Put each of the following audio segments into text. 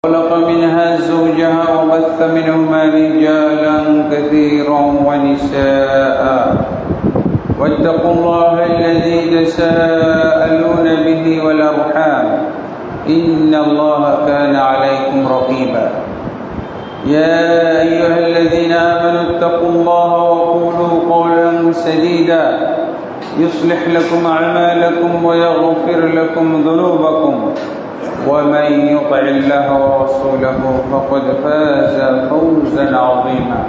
خلق منها زوجها وبث منهما رجالا كثيرا ونساء واتقوا الله الذي تساءلون به والأرحام إن الله كان عليكم رقيبا يا أيها الذين آمنوا اتقوا الله وقولوا قولا سديدا يصلح لكم أعمالكم ويغفر لكم ذنوبكم ومن يطع الله ورسوله فقد فاز فوزا عظيما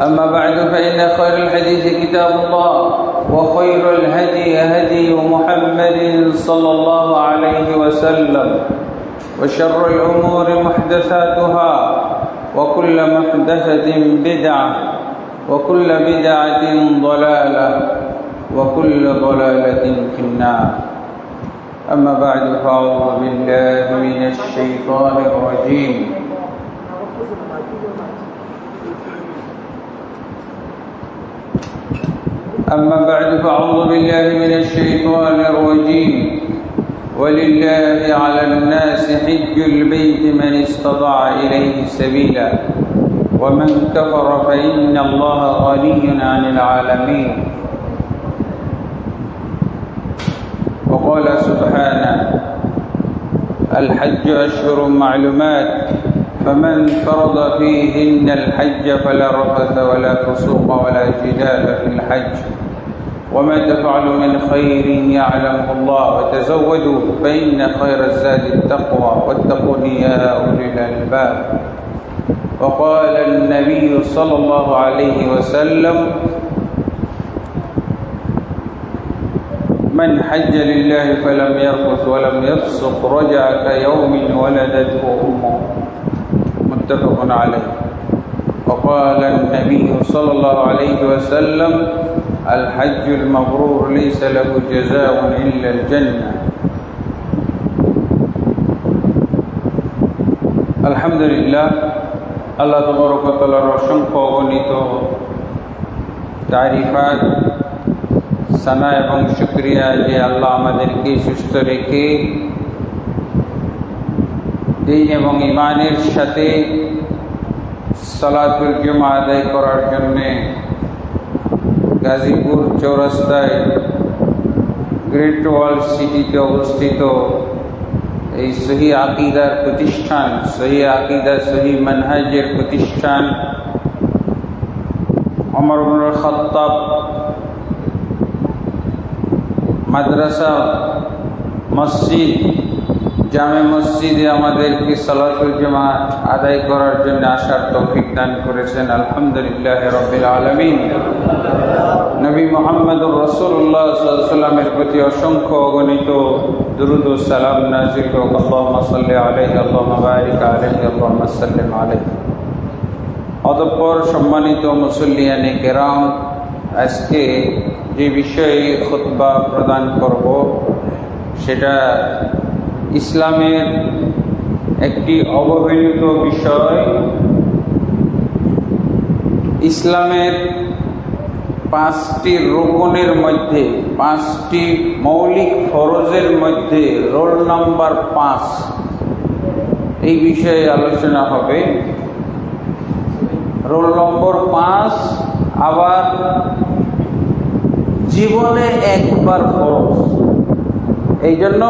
أما بعد فإن خير الحديث كتاب الله وخير الهدي هدي محمد صلى الله عليه وسلم وشر الأمور محدثاتها وكل محدثة بدعة وكل بدعة ضلالة وكل ضلالة في النار أما بعد فأعوذ بالله من الشيطان الرجيم ولله على الناس حج البيت من استطاع إليه سبيلا ومن كفر فإن الله غني عن العالمين وقال سبحانه الحج أشهر معلومات فمن فرض فيهن الحج فلا رفث ولا فسوق ولا جدال في الحج وما تفعل من خير يعلمه الله وتزودوا فإن خير الزاد التقوى واتقون يا أولي الألباب وقال النبي صلى الله عليه وسلم من حج لله فلم يرفث ولم يفسق رجع كيوم ولدته أمه متفق عليه وقال النبي صلى الله عليه وسلم الحج المبرور ليس له جزاء إلا الجنة الحمد لله আল্লাহ তাবারক ওয়া তাআলার অসংখ্য অগণিত তারিফাত সানা এবং শুকরিয়া যে আল্লাহ আমাদেরকে সুস্থ রেখে দ্বীন এবং ঈমানের সাথে সালাতুল জুমা আদায় করার জন্য গাজীপুর চৌরাস্তায় গ্রেট ওয়াল সিটিতে অবস্থিত এই সহি আকীদার প্রতিষ্ঠান সহি আকীদা সহি মানহাজের প্রতিষ্ঠান ওমর ইবনুল খাত্তাব মাদ্রাসা মসজিদ জামে মসজিদে আমাদেরকে সালাতুল জুমা আদায় করার জন্য আসার তৌফিক দান করেছেন আলহামদুলিল্লাহ রাব্বিল আলামিন নবী মুহাম্মদুর রাসূলুল্লাহ সাল্লাল্লাহু আলাইহি ওয়াসাল্লামের প্রতি অসংখ্য অগণিত দুরূদ ও সালাম নাযিল হোক আল্লাহুম্মা সাল্লি আলাইহি আল্লাহুম্মা বারিক আলাইহি আল্লাহুম্মা সাল্লিম আলাইহি অতঃপর সম্মানিত মুসল্লিয়ানে কেরাম আজকে যে বিষয়ে খুতবা প্রদান করব সেটা ইসলামের একটি অবহেলিত বিষয় ইসলামের পাঁচটি রুকনের মধ্যে পাঁচটি মৌলিক ফরজের মধ্যে রোল নাম্বার 5 এই বিষয়ে আলোচনা হবে রোল নম্বর 5 আবার জীবনে একবার ফরজ এই জন্য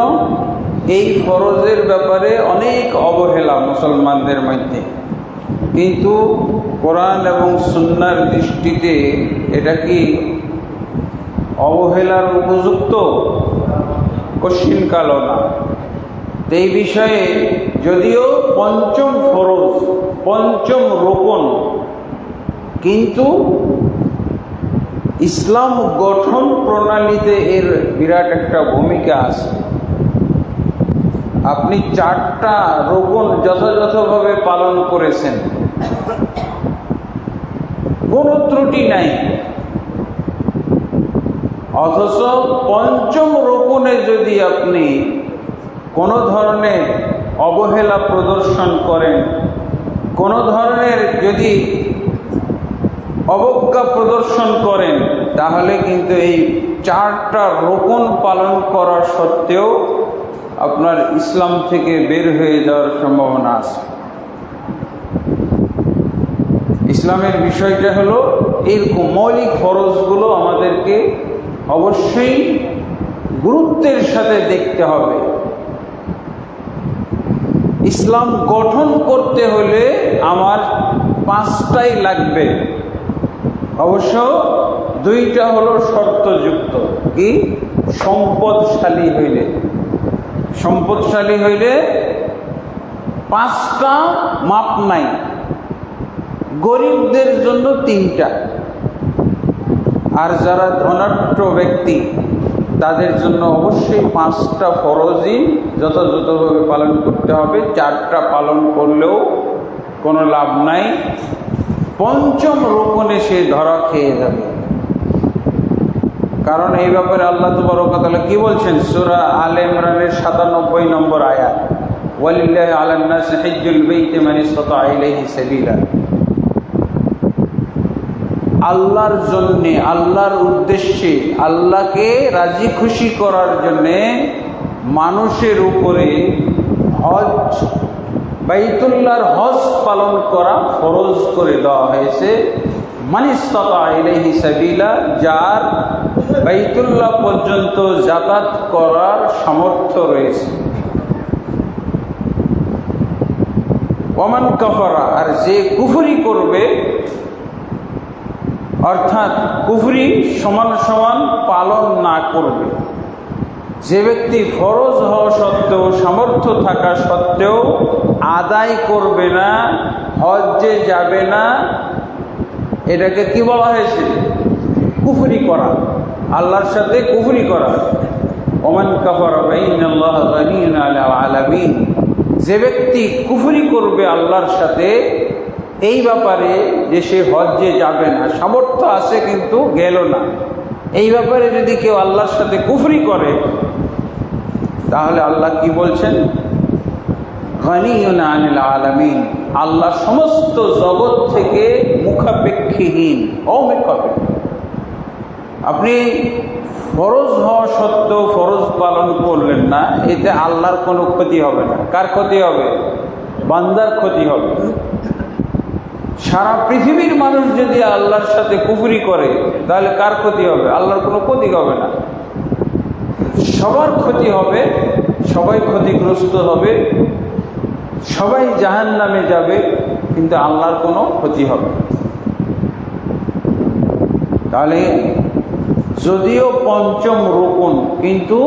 এই ফরজের ব্যাপারে অনেক অবহেলা মুসলমানদের মধ্যে কিন্তু কোরআন এবং সুন্নাহর দৃষ্টিতে এটা কি অবহেলার উপযুক্ত কশিনকালও না এই বিষয়ে যদিও পঞ্চম ফরজ পঞ্চম রুকন কিন্তু ইসলাম গঠন প্রণালীতে এর বিরাট একটা ভূমিকা আছে আপনি 4টা রুকন যথাযথভাবে পালন করেছেন কোনো ত্রুটি নাই অথচ পঞ্চম রুকনে যদি আপনি কোনো ধরনের অবহেলা প্রদর্শন করেন কোনো ধরনের যদি অবজ্ঞা প্রদর্শন করেন তাহলে কিন্তু এই 4টা রুকন পালন করা সত্ত্বেও আপনার ইসলাম থেকে বের হয়ে যাওয়ার সম্ভাবনা আছে। ইসলামের বিষয়টা হলো এরকম মৌলিক ফরজগুলো আমাদেরকে অবশ্যই গুরুত্বের সাথে দেখতে হবে। ইসলাম গঠন করতে হলে আমার 5টাই লাগবে, অবশ্য 2টা হলো শর্তযুক্ত। কি? সম্পদশালী হইলে 5টা মাপ নাই। গরিবদের জন্য 3টা, আর যারা ধনাঢ্য ব্যক্তি তাদের জন্য অবশ্যই 5টা ফরজই যথাযথভাবে পালন করতে হবে। 4টা পালন করলেও কোনো লাভ নাই, 5ম রুকনে সে ধরা খেয়ে যাবে। কারণ এই ব্যাপারে আল্লাহ তাবারক ওয়া তাআলা কি বলছেন? সূরা আলে ইমরানের 97 নম্বর আয়াত, ওয়ালিল্লাহি আলান নাসি হিজ্জুল বাইতি মান ইসতাতা ইলাইহি সাবিলা। আল্লাহর জন্যে, আল্লাহর উদ্দেশ্যে, আল্লাহকে রাজি খুশি করার জন্যে মানুষের উপরে হজ, বাইতুল্লাহর হজ পালন করা ফরজ করে দেওয়া হয়েছে। মান ইসতাতা ইলাইহি সাবিলা, যার বাইতুল্লাহ পর্যন্ত যাতায়াত করার সামর্থ্য রয়েছে। ওয়ামান কাফারা, আর যে কুফরি করবে, অর্থাৎ কুফরি সমান সমান পালন না করবে, যে ব্যক্তি ফরজ হওয়া সত্ত্বেও, সামর্থ্য থাকা সত্ত্বেও আদায় করবে না, হজ্জে যাবে না, এটাকে কি বলা হয়েছে? কুফরি করা, আল্লাহর সাথে কুফরি করা। ওমান কাফারা ফাইন্নাল্লাহা গানিয়্যুন আনিল আলামিন, যে ব্যক্তি কুফরি করবে আল্লাহর সাথে এই ব্যাপারে যে সে হজ্জে যাবে না, সামর্থ্য আছে কিন্তু গেল না, এই ব্যাপারে যদি কেউ আল্লাহর সাথে কুফরি করে, তাহলে আল্লাহ কি বলছেন? গানিয়্যুন আনিল আলামিন, আল্লাহ সমস্ত জগৎ থেকে মুখাপেক্ষীহীন, অমুখাপেক্ষী। আপনি ফরজ হওয়া সত্ত্বেও ফরজ পালন করলেন না, এতে আল্লাহর কোনো ক্ষতি হবে না। কার ক্ষতি হবে? বান্দার ক্ষতি হবে। সারা পৃথিবীর মানুষ যদি আল্লাহর সাথে কুফরি করে, তাহলে কার ক্ষতি হবে? আল্লাহর কোনো ক্ষতি হবে না, সবার ক্ষতি হবে, সবাই ক্ষতিগ্রস্ত হবে, সবাই জাহান্নামে যাবে, কিন্তু আল্লাহর কোনো ক্ষতি হবে। তাহলে যদিও 5ম রুকুন, কিন্তু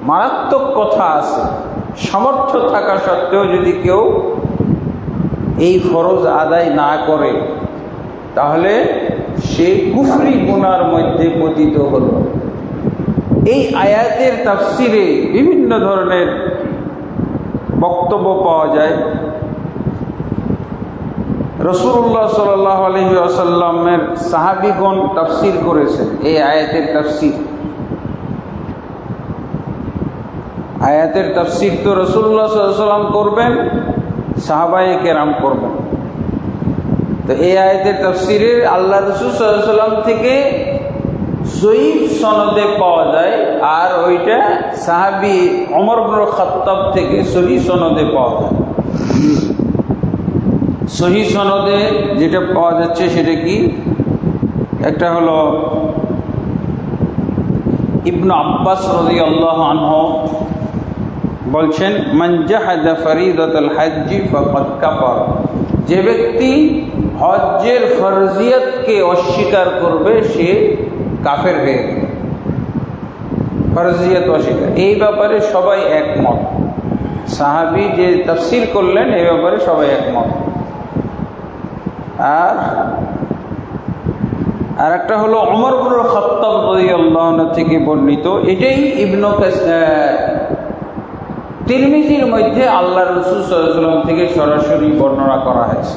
মারাত্মক কথা আছে। সামর্থ্য থাকা সত্ত্বেও যদি কেউ এই ফরজ আদায় না করে, তাহলে সে কুফরি গুনার মধ্যে পতিত হলো। এই আয়াতের তাফসিরে বিভিন্ন ধরনের বক্তব্য পাওয়া যায়। রাসূলুল্লাহ সাল্লাল্লাহু আলাইহি ওয়াসাল্লামের সাহাবীগণ তাফসির করেছেন এই আয়াতের তাফসির। আয়াতের তাফসির তো রাসূলুল্লাহ সাল্লাল্লাহু আলাইহি ওয়াসাল্লাম করবেন, সাহাবায়ে কেরাম করবেন। তো এই আয়াতের তাফসিরে আল্লাহ রাসূল সাল্লাল্লাহু আলাইহি ওয়াসাল্লাম থেকে সহিহ সনদে পাওয়া যায়, আর ওইটা সাহাবী ওমর ইবনে খাত্তাব থেকে সহিহ সনদে পাওয়া যায়। সহিহ সনদে যেটা পাওয়া যাচ্ছে সেটা কি? একটা হলো ইবনে আব্বাস রাদিয়াল্লাহু আনহু বলছেন, মান জাহাদা ফরিদাতুল হজ্জি ফাকাদ কাফার, যে ব্যক্তি হজ্জের ফরজিয়তকে অস্বীকার করবে সে কাফের হয়ে গেল। ফরজিয়ত অস্বীকার, এই ব্যাপারে সবাই একমত। সাহাবী যে তাফসীর করলেন এই ব্যাপারে সবাই একমত। আর একটা হলো ওমর ইবনে খাত্তাব রাদিয়াল্লাহু আনহু থেকে বর্ণিত, এটাই ইবনে তিরমিজির মধ্যে আল্লাহ রাসূল সাল্লাল্লাহু আলাইহি ওয়াসাল্লাম থেকে সরাসরি বর্ণনা করা হয়েছে।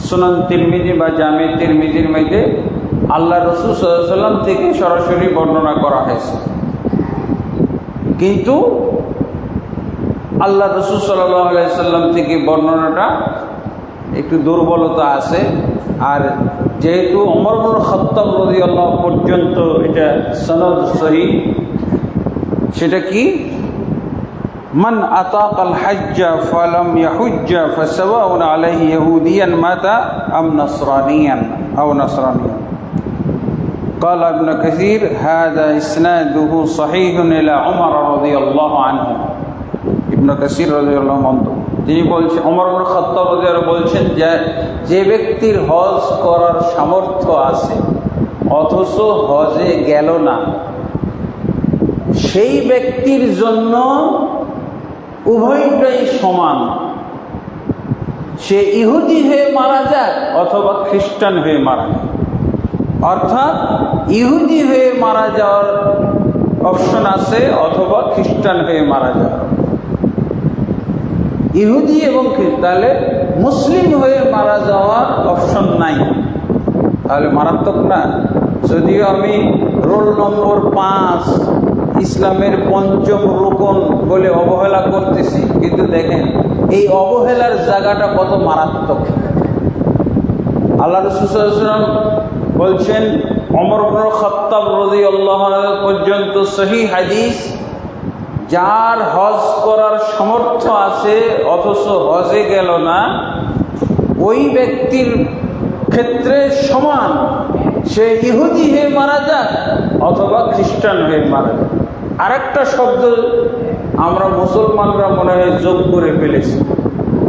সুনান তিরমিজি বা জামে তিরমিজির মধ্যে আল্লাহ রাসূল সাল্লাল্লাহু আলাইহি ওয়াসাল্লাম থেকে সরাসরি বর্ণনা করা হয়েছে, কিন্তু আল্লাহ রাসূল সাল্লাল্লাহু আলাইহি ওয়াসাল্লাম থেকে বর্ণনাটা একটু দুর্বলতা আছে। আর যেহেতু ওমর ইবনে খাত্তাব রাদিয়াল্লাহু পর্যন্ত এটা সনদ সহিহ, সেটা কি মান আতাকাল হাজ্জা ফালাম ইয়াহুজ্জা ফাসাওয়াউন আলাইহি ইয়াহুদিয়ান মাতা আম নাসরানিয়ান আও নাসরানিয়ান। قال ابن كثير هذا إسناده صحيح إلى عمر رضي الله عنه। ইবন কাসির রাদিয়াল্লাহু আনহু তিনি বলছেন, ওমর ইবনে খাত্তাব রাদিয়াল্লাহু বলছেন যে ব্যক্তির হজ করার সামর্থ্য আছে অথচ হজে গেল না, সেই ব্যক্তির জন্য উভয়টাই সমান। সে ইহুদি হয়ে মারা যাক অথবা খ্রিস্টান হয়ে মারা যাক। অর্থাৎ ইহুদি হয়ে মারা যাওয়ার অপশন আছে অথবা খ্রিস্টান হয়ে মারা যাওয়ার। ইহুদি এবং তাহলে মুসলিম হয়ে মারা যাওয়ার অপশন নাই। তাহলে মারাত্মক না? যদিও আমি রোল নম্বর 5 ইসলামের পঞ্চম রুকন বলে অবহেলা করতেছি, কিন্তু দেখেন এই অবহেলার জায়গাটা কত মারাত্মক। আল্লাহ রাসূল সাল্লাল্লাহু আলাইহি ওয়াসাল্লাম বলছেন, ওমর ইবনে খাত্তাব রাদিয়াল্লাহু আনহু পর্যন্ত সহিহ হাদিস, যার হজ করার সামর্থ্য আছে অথচ হজে গেল না, ওই ব্যক্তির ক্ষেত্রে সমান সে ইহুদি হয়ে মারা যাক অথবা খ্রিস্টান হয়ে মারা যাক। আরেকটা শব্দ আমরা মুসলমানরা মনে হয় যোগ করে ফেলেছি,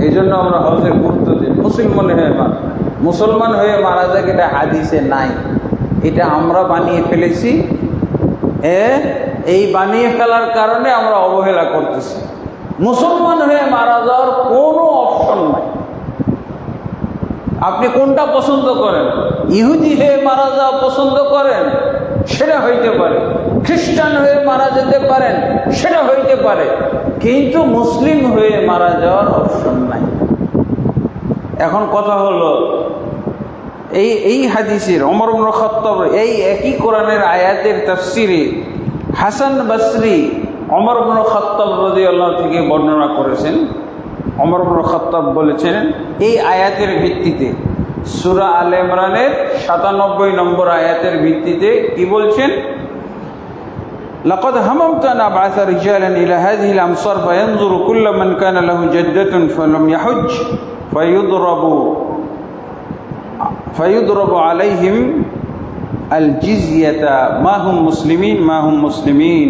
এই জন্য আমরা হজের গুরুত্ব দিই। মুসলমান হয়ে মারা যাক, এটা হাদিসে নাই, এটা আমরা বানিয়ে ফেলেছি। এই বানিয়ে ফেলার কারণে আমরা অবহেলা করতেছি। মুসলমান হয়ে মারা যাওয়ার কোনো অপশন নাই। আপনি কোনটা পছন্দ করেন? ইহুদি হয়ে মারা যাওয়া পছন্দ করেন, সেটা হইতে পারে। খ্রিস্টান হয়ে মারা যেতে পারেন, সেটা হইতে পারে, কিন্তু মুসলিম হয়ে মারা যাওয়ার অপশন নাই। এখন কথা হলো, এই হাদিসের ওমর ইবনে খাত্তাব এই একই কোরআনের আয়াতের তাফসিরে হাসান বসরি ওমর ইবনে খাত্তাব রাদিয়াল্লাহু থেকে বর্ণনা করেছেন। ওমর ইবনে খাত্তাব বলেছেন এই আয়াতের ভিত্তিতে, সূরা আলে ইমরানের 97 নম্বর আয়াতের ভিত্তিতে কি বলছেন? لقد هممت أن أبعث رجالا إلى هذه الأمصار فينظر كل من كان له جدة فلم يحج فيضرب عليهم الجزية ما هم مسلمين।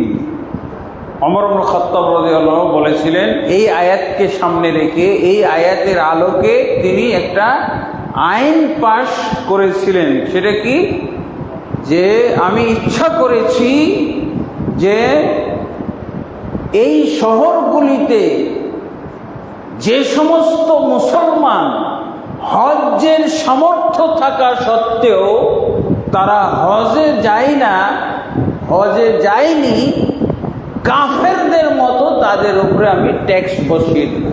ওমর ইবনে খাত্তাব রাদিয়াল্লাহু বলেছিলেন, এই আয়াতকে সামনে রেখে এই আয়াতের আলোকে তিনি একটা আইন পাশ করেছিলেন। সেটা কি? যে আমি ইচ্ছা করেছি যে এই শহরগুলিতে যে সমস্ত মুসলমান হজ্জের সামর্থ্য থাকা সত্ত্বেও তারা হজে যায়নি, কাফেরদের মতো তাদের উপরে আমি ট্যাক্স বসিয়ে দিই।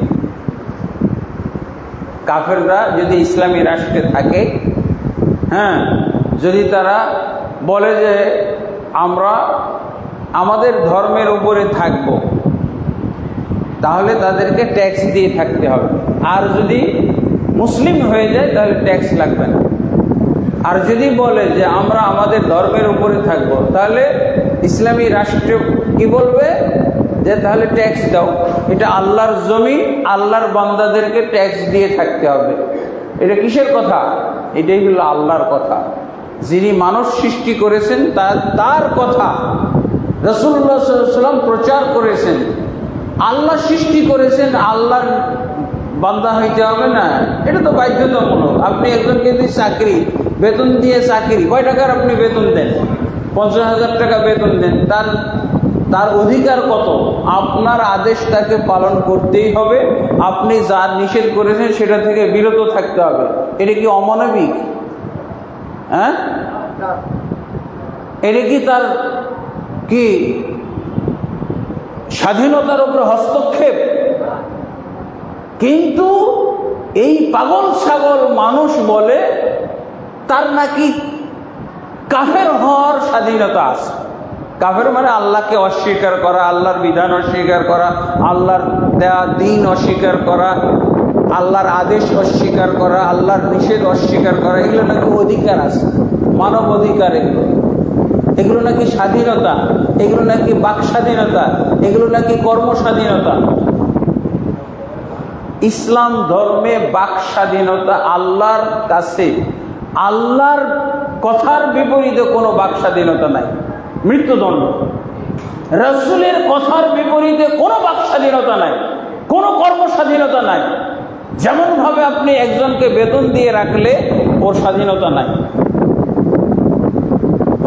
কাফেররা যদি ইসলামী রাষ্ট্রে থাকে, যদি তারা বলে যে আমরা আমাদের ধর্মের উপরে থাকব, তাহলে তাদেরকে ট্যাক্স দিয়ে থাকতে হবে। আর যদি মুসলিম হয়ে যায় তাহলে ট্যাক্স লাগবে না। আর যদি বলে যে আমরা আমাদের ধর্মের উপরে থাকব, তাহলে ইসলামী রাষ্ট্র কি বলবে? যে তাহলে ট্যাক্স দাও, এটা আল্লাহর জমিন, আল্লাহর বান্দাদেরকে ট্যাক্স দিয়ে থাকতে হবে। এটা কিসের কথা? এটাই হলো আল্লাহর কথা। যিনি মানুষ সৃষ্টি করেছেন তার কথা রাসূলুল্লাহ সাল্লাল্লাহু আলাইহি ওয়াসাল্লাম প্রচার করেছেন। আল্লাহ সৃষ্টি করেছেন, আল্লাহর বান্দা হইতে হবে না, এটা তো বাধ্যতামূলক। আপনি একজনকে যদি চাকরি বেতন দিয়ে চাকরি, কয় টাকার আপনি বেতন দেন? 50,000 টাকা বেতন দেন, তার অধিকার কত? আপনার আদেশ তাকে পালন করতেই হবে। আপনি যা নিষেধ করেছেন সেটা থেকে বিরত থাকতে হবে। এটা কি অমানবিক? এটা কি তার কি স্বাধীনতার উপরে হস্তক্ষেপ? কিন্তু এই পাগল ছাগল মানুষ বলে তার নাকি কাফের হওয়ার স্বাধীনতা আছে। কাফের মানে আল্লাহকে অস্বীকার করা, আল্লাহর বিধান অস্বীকার করা, আল্লাহর দেয়া দিন অস্বীকার করা, আল্লাহর আদেশ অস্বীকার করা, আল্লাহর নিষেধ অস্বীকার করা, এগুলো নাকি অধিকার আছে, মানব অধিকার। এগুলো এগুলো নাকি স্বাধীনতা, এগুলো নাকি বাক স্বাধীনতা, এগুলো নাকি কর্ম স্বাধীনতা। ইসলাম ধর্মে বাক স্বাধীনতা আল্লাহর কাছে, আল্লাহর কথার বিপরীতে কোনো বাক স্বাধীনতা নাই, মৃত্যুদণ্ড। রাসূলের কথার বিপরীতে কোনো বাক স্বাধীনতা নাই, কোনো কর্ম স্বাধীনতা নাই। যেমন ভাবে আপনি একজনকে বেতন দিয়ে রাখলে ওর স্বাধীনতা নাই,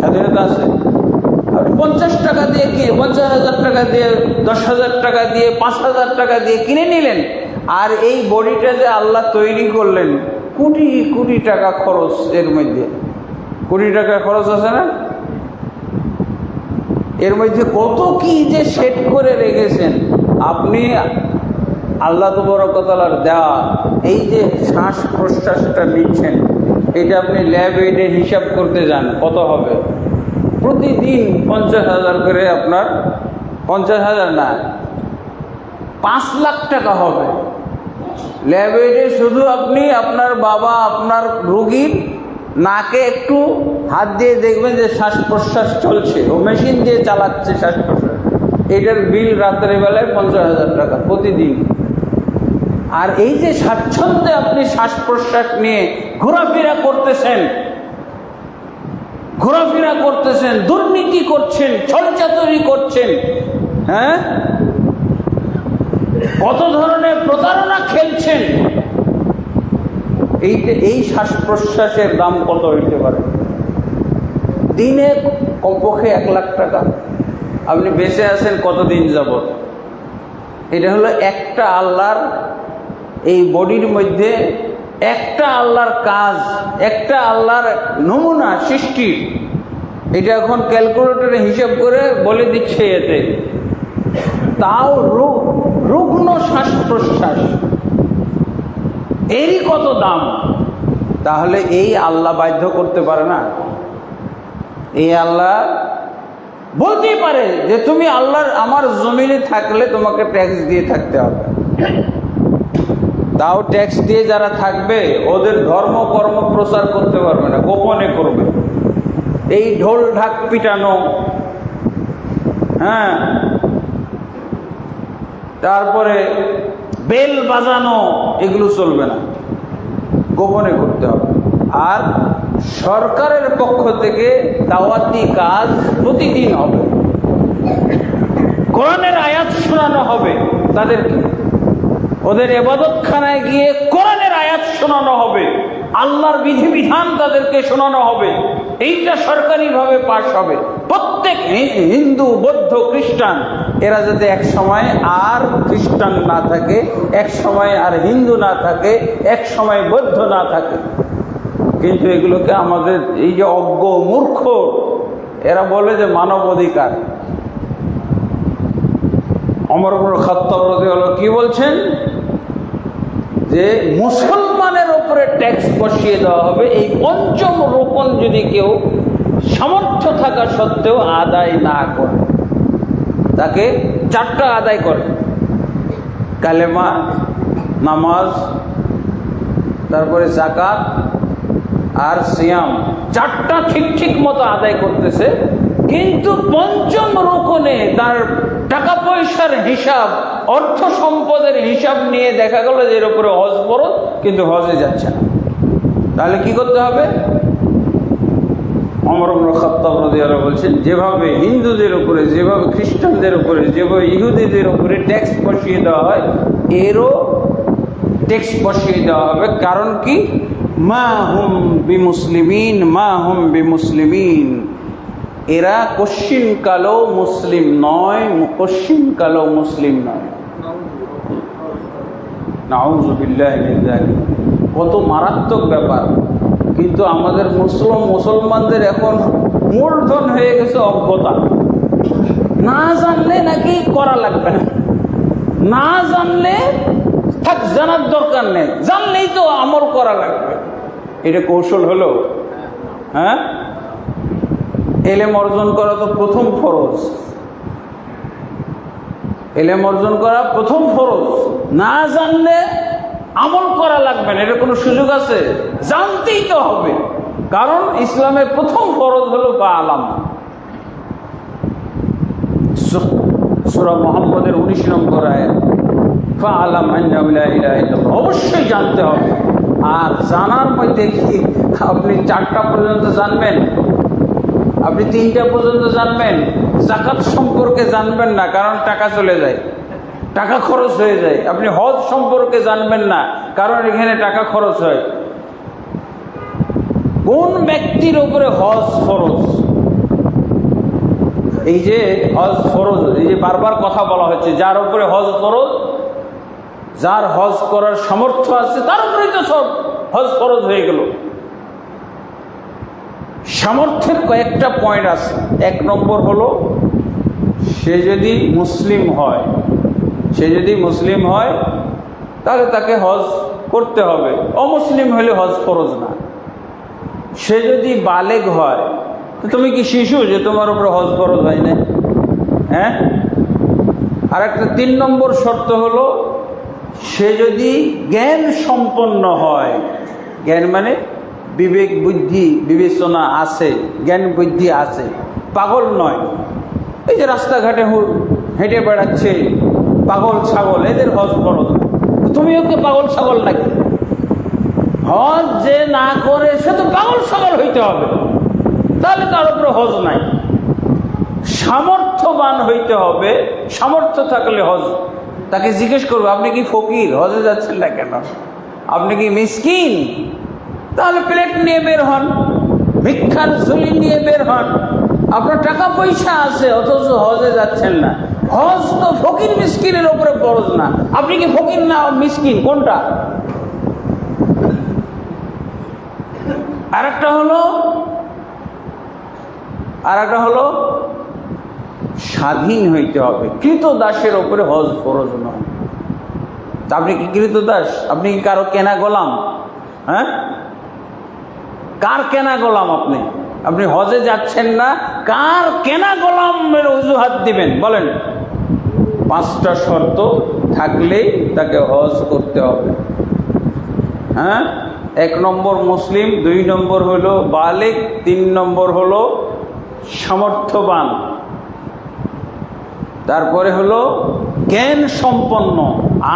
স্বাধীনতা আছে। 50 টাকা দিয়ে কি 50,000 টাকা দিয়ে 10,000 টাকা দিয়ে 5,000 টাকা দিয়ে কিনে নিলেন, আর এই বডিটা যে আল্লাহ তৈরি করলেন, কোটি কোটি টাকা খরচ, এর মধ্যে কোটি টাকা খরচ আছে না? এর মধ্যে কত কি যে সেট করে রেখেছেন আপনি। আল্লাহ তাবারক ওয়া তাআলার দেওয়া এই যে শ্বাস প্রশ্বাসটা নিচ্ছেন, এটা আপনি ল্যাব এইডে হিসাব করতে যান কত হবে। প্রতিদিন 50,000 করে, আপনার 50,000 না 5 লাখ টাকা হবে ল্যাব এইডে। শুধু আপনি আপনার বাবা, আপনার রোগীর নাকে একটু হাত দিয়ে দেখবেন যে শ্বাস প্রশ্বাস চলছে, ও মেশিন দিয়ে চালাচ্ছে শ্বাস প্রশ্বাস, এটার বিল রাত্রে বেলায় 50,000 টাকা প্রতিদিন। আর এই যে স্বাচ্ছন্দ্যে আপনি শ্বাস প্রশ্বাস নিয়ে ঘোরাফেরা করতেছেন, দুর্নীতি করছেন, ছলচাতুরি করছেন, হ্যাঁ, কত ধরনের প্রতারণা খেলছেন, এই শ্বাস প্রশ্বাসের দাম কত হইতে পারে? দিনে কমপক্ষে 1 লাখ টাকা। আপনি বেঁচে আছেন কতদিন যাবত? এটা হলো একটা আল্লাহর, এই বডির মধ্যে একটা আল্লাহর কাজ, একটা আল্লাহর নমুনা সৃষ্টির। এটা এখন ক্যালকুলেটরে হিসাব করে বলে দিচ্ছে এতে। তাও রুগ্ন শ্বাস প্রশ্বাস, এরই কত দাম। তাহলে এই আল্লাহ বাধ্য করতে পারে না? এই আল্লাহ বলতেই পারে যে তুমি আল্লাহর, আমার জমিনে থাকলে তোমাকে ট্যাক্স দিয়ে থাকতে হবে। তাও ট্যাক্স দিয়ে যারা থাকবে ওদের ধর্ম কর্ম প্রচার করতে পারবে না, গোপনে করবে। এই ঢোল ঢাক পিটানো, হ্যাঁ, তারপরে বেল বাজানো, এগুলো চলবে না, গোপনে করতে হবে। আর সরকারের পক্ষ থেকে দাওয়াতি কাজ প্রতিদিন হবে, কোরআনের আয়াত শোনানো হবে তাদেরকে, ওদের ইবাদতখানায় গিয়ে কোরআনের আয়াত শোনানো হবে, আল্লাহর বিধিবিধান তাদেরকে শোনানো হবে। এইটা সরকারিভাবে পাশ হবে। প্রত্যেক হিন্দু, বৌদ্ধ, খ্রিস্টান এরা যাতে এক সময় আর খ্রিস্টান না থাকে, এক সময় আর হিন্দু না থাকে, এক সময় বৌদ্ধ না থাকে। কিন্তু এগুলোকে আমাদের এই যে অজ্ঞ মূর্খ, এরা বলে যে মানব অধিকার। ওমর ইবনে খাত্তাব রাদিয়াল্লাহু কি বলছেন? যে মুসলমানের উপরে ট্যাক্স বসিয়ে দেওয়া হবে, এই পঞ্চম রোকন যদি কেউ সামর্থ্য থাকা সত্ত্বেও আদায় না করে, তাকে 4টা আদায় করে, কালেমা, নামাজ, তারপরে যাকাত আর সিয়াম, 4টা ঠিক মতো আদায় করতেছে, কিন্তু পঞ্চম রোকনে তার টাকা পয়সার হিসাব, অর্থ সম্পদের হিসাব নিয়ে দেখা গেল যে এর উপরে হজ ফরজ, কিন্তু হজে যাচ্ছে না। তাহলে কি করতে হবে? ওমর ইবনে খাত্তাব রাদিয়াল্লাহু বলছেন, যেভাবে হিন্দুদের উপরে, যেভাবে খ্রিস্টানদের উপরে, যেভাবে ইহুদিদের উপরে ট্যাক্স বসিয়ে দেওয়া হয়, এরও ট্যাক্স বসিয়ে দেওয়া হবে। কারণ কি? মা হুম বিমুসলিমিন, এরা কশ্চিনকালও মুসলিম নয়, কশ্চিনকালও মুসলিম নয়। নাউযুবিল্লাহি মিন যালিক। কত মারাত্মক ব্যাপার। কিন্তু আমাদের মুসলমানদের এখন মূলধন হয়ে গেছে অজ্ঞতা। না জানলে নাকি করা লাগবে না, না জানলে থাক, জানার দরকার নেই, জানলেই তো আমল করা লাগবে। এটা কৌশল হলো? হ্যাঁ, এলেম অর্জন করা তো প্রথম ফরজ, এলেম অর্জন করা প্রথম ফরজ। না জানলে আমল করা লাগবে না, এটা কোনো সুযোগ আছে? জানতেই তো হবে। কারণ ইসলামের প্রথম ফরজ হলো বা আলাম, সূরা মুহাম্মদের 19 নম্বর আয়াত, ফাআলাম আন্নাহু লা ইলাহা ইল্লাল্লাহ। অবশ্যই জানতে হবে। আর জানার মধ্যে কি আপনি 4টা পর্যন্ত জানবেন, আপনি 3টা পর্যন্ত জানবেন, যাকাত সম্পর্কে জানবেন না, কারণ টাকা চলে যায়, টাকা খরচ হয়ে যায়। আপনি হজ সম্পর্কে জানবেন না, কারণ এখানে টাকা খরচ হয়। কোন ব্যক্তির উপরে হজ ফরজ? এই যে হজ ফরজ, এই যে বারবার কথা বলা হচ্ছে, যার উপরে হজ ফরজ, যার হজ করার সামর্থ্য আছে তার উপরেই তো সব হজ ফরজ হয়ে গেল। সামর্থ্যের কয়েকটা পয়েন্ট আছে। 1 নম্বর হলো, সে যদি মুসলিম হয়, সে যদি মুসলিম হয় তাহলে তাকে হজ করতে হবে, অমুসলিম হলে হজ ফরজ না। সে যদি বালেগ হয়, তুমি কি শিশু যে তোমার উপরে হজ ফরজ হয় না? হ্যাঁ। আর একটা 3 নম্বর শর্ত হলো, সে যদি জ্ঞান সম্পন্ন হয়, জ্ঞান মানে বিবেক বুদ্ধি বিবেচনা আছে, জ্ঞান বুদ্ধি আছে, পাগল নয়। এই যে রাস্তাঘাটে হেঁটে বেড়াচ্ছে পাগল ছাগল, এদের হজ ফরজ। তুমি ওকে পাগল ছাগল নাকি? হজ যে না করে সে তো পাগল ছাগল হইতে হবে, তাহলে তার উপরে হজ নাই। সামর্থ্যবান হইতে হবে, সামর্থ্য থাকলে হজ। তাকে জিজ্ঞেস করবে, আপনি কি ফকির, হজে যাচ্ছেন না কেন? আপনি কি মিসকিন? তাহলে প্লেট নিয়ে বের হন, ভিক্ষার ঝুলি নিয়ে বের হন। আপনার টাকা পয়সা আছে অথচ হজে যাচ্ছেন না। হজ তো ফকির মিসকিনের উপরে ফরজ না। আপনি কি ফকির না মিসকিন, কোনটা? আর একটা হলো স্বাধীন হইতে হবে। কৃতদাসের উপরে হজ ফরজ নয়। আপনি কি কৃতদাস? আপনি কি কারো কেনা গোলাম? হ্যাঁ, কার কেনা গোলাম আপনি? আপনি হজে যাচ্ছেন না, কার কেনা গোলামের অজুহাত দিবেন বলেন? 5টা শর্ত থাকলেই তাকে হজ করতে হবে। হ্যাঁ, 1 নম্বর মুসলিম, 2 নম্বর হলো বালেগ, 3 নম্বর হলো সামর্থ্যবান, তারপরে হলো জ্ঞান সম্পন্ন,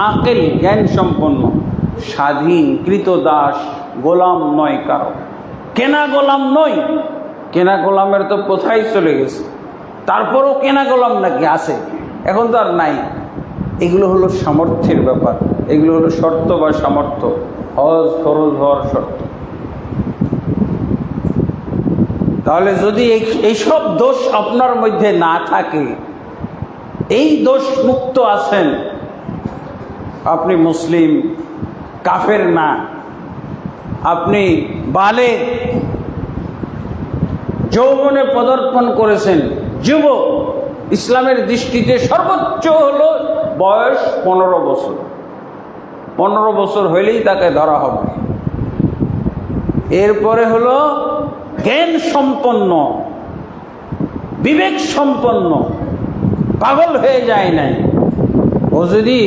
আকেল জ্ঞান সম্পন্ন, স্বাধীন, কৃতদাস, গোলাম নয় কারো, কেনা গোলাম নয়। কেনা গোলামের তো কোথায় চলে গেছে, তারপরও কেনা গোলাম নাকি আছে? এখন তো আর নাই। এগুলো হলো সামর্থ্যের ব্যাপার, এগুলো হলো শর্ত বা সামর্থ্য, হজ ফরজ হওয়ার শর্ত। তাহলে যদি এইসব দোষ আপনার মধ্যে না থাকে, এই দোষ মুক্ত আছেন, আপনি মুসলিম, কাফের না, আপনি বালেগ, যৌবনে পদার্পণ করেছেন, যুবক। ইসলামের দৃষ্টিতে সর্বোচ্চ হলো বয়স 15 বছর। 15 বছর হইলেই তাকে ধরা হবে। এরপরে হলো জ্ঞান সম্পন্ন, বিবেক সম্পন্ন, পাগল হয়ে যায় নাই। ও যদি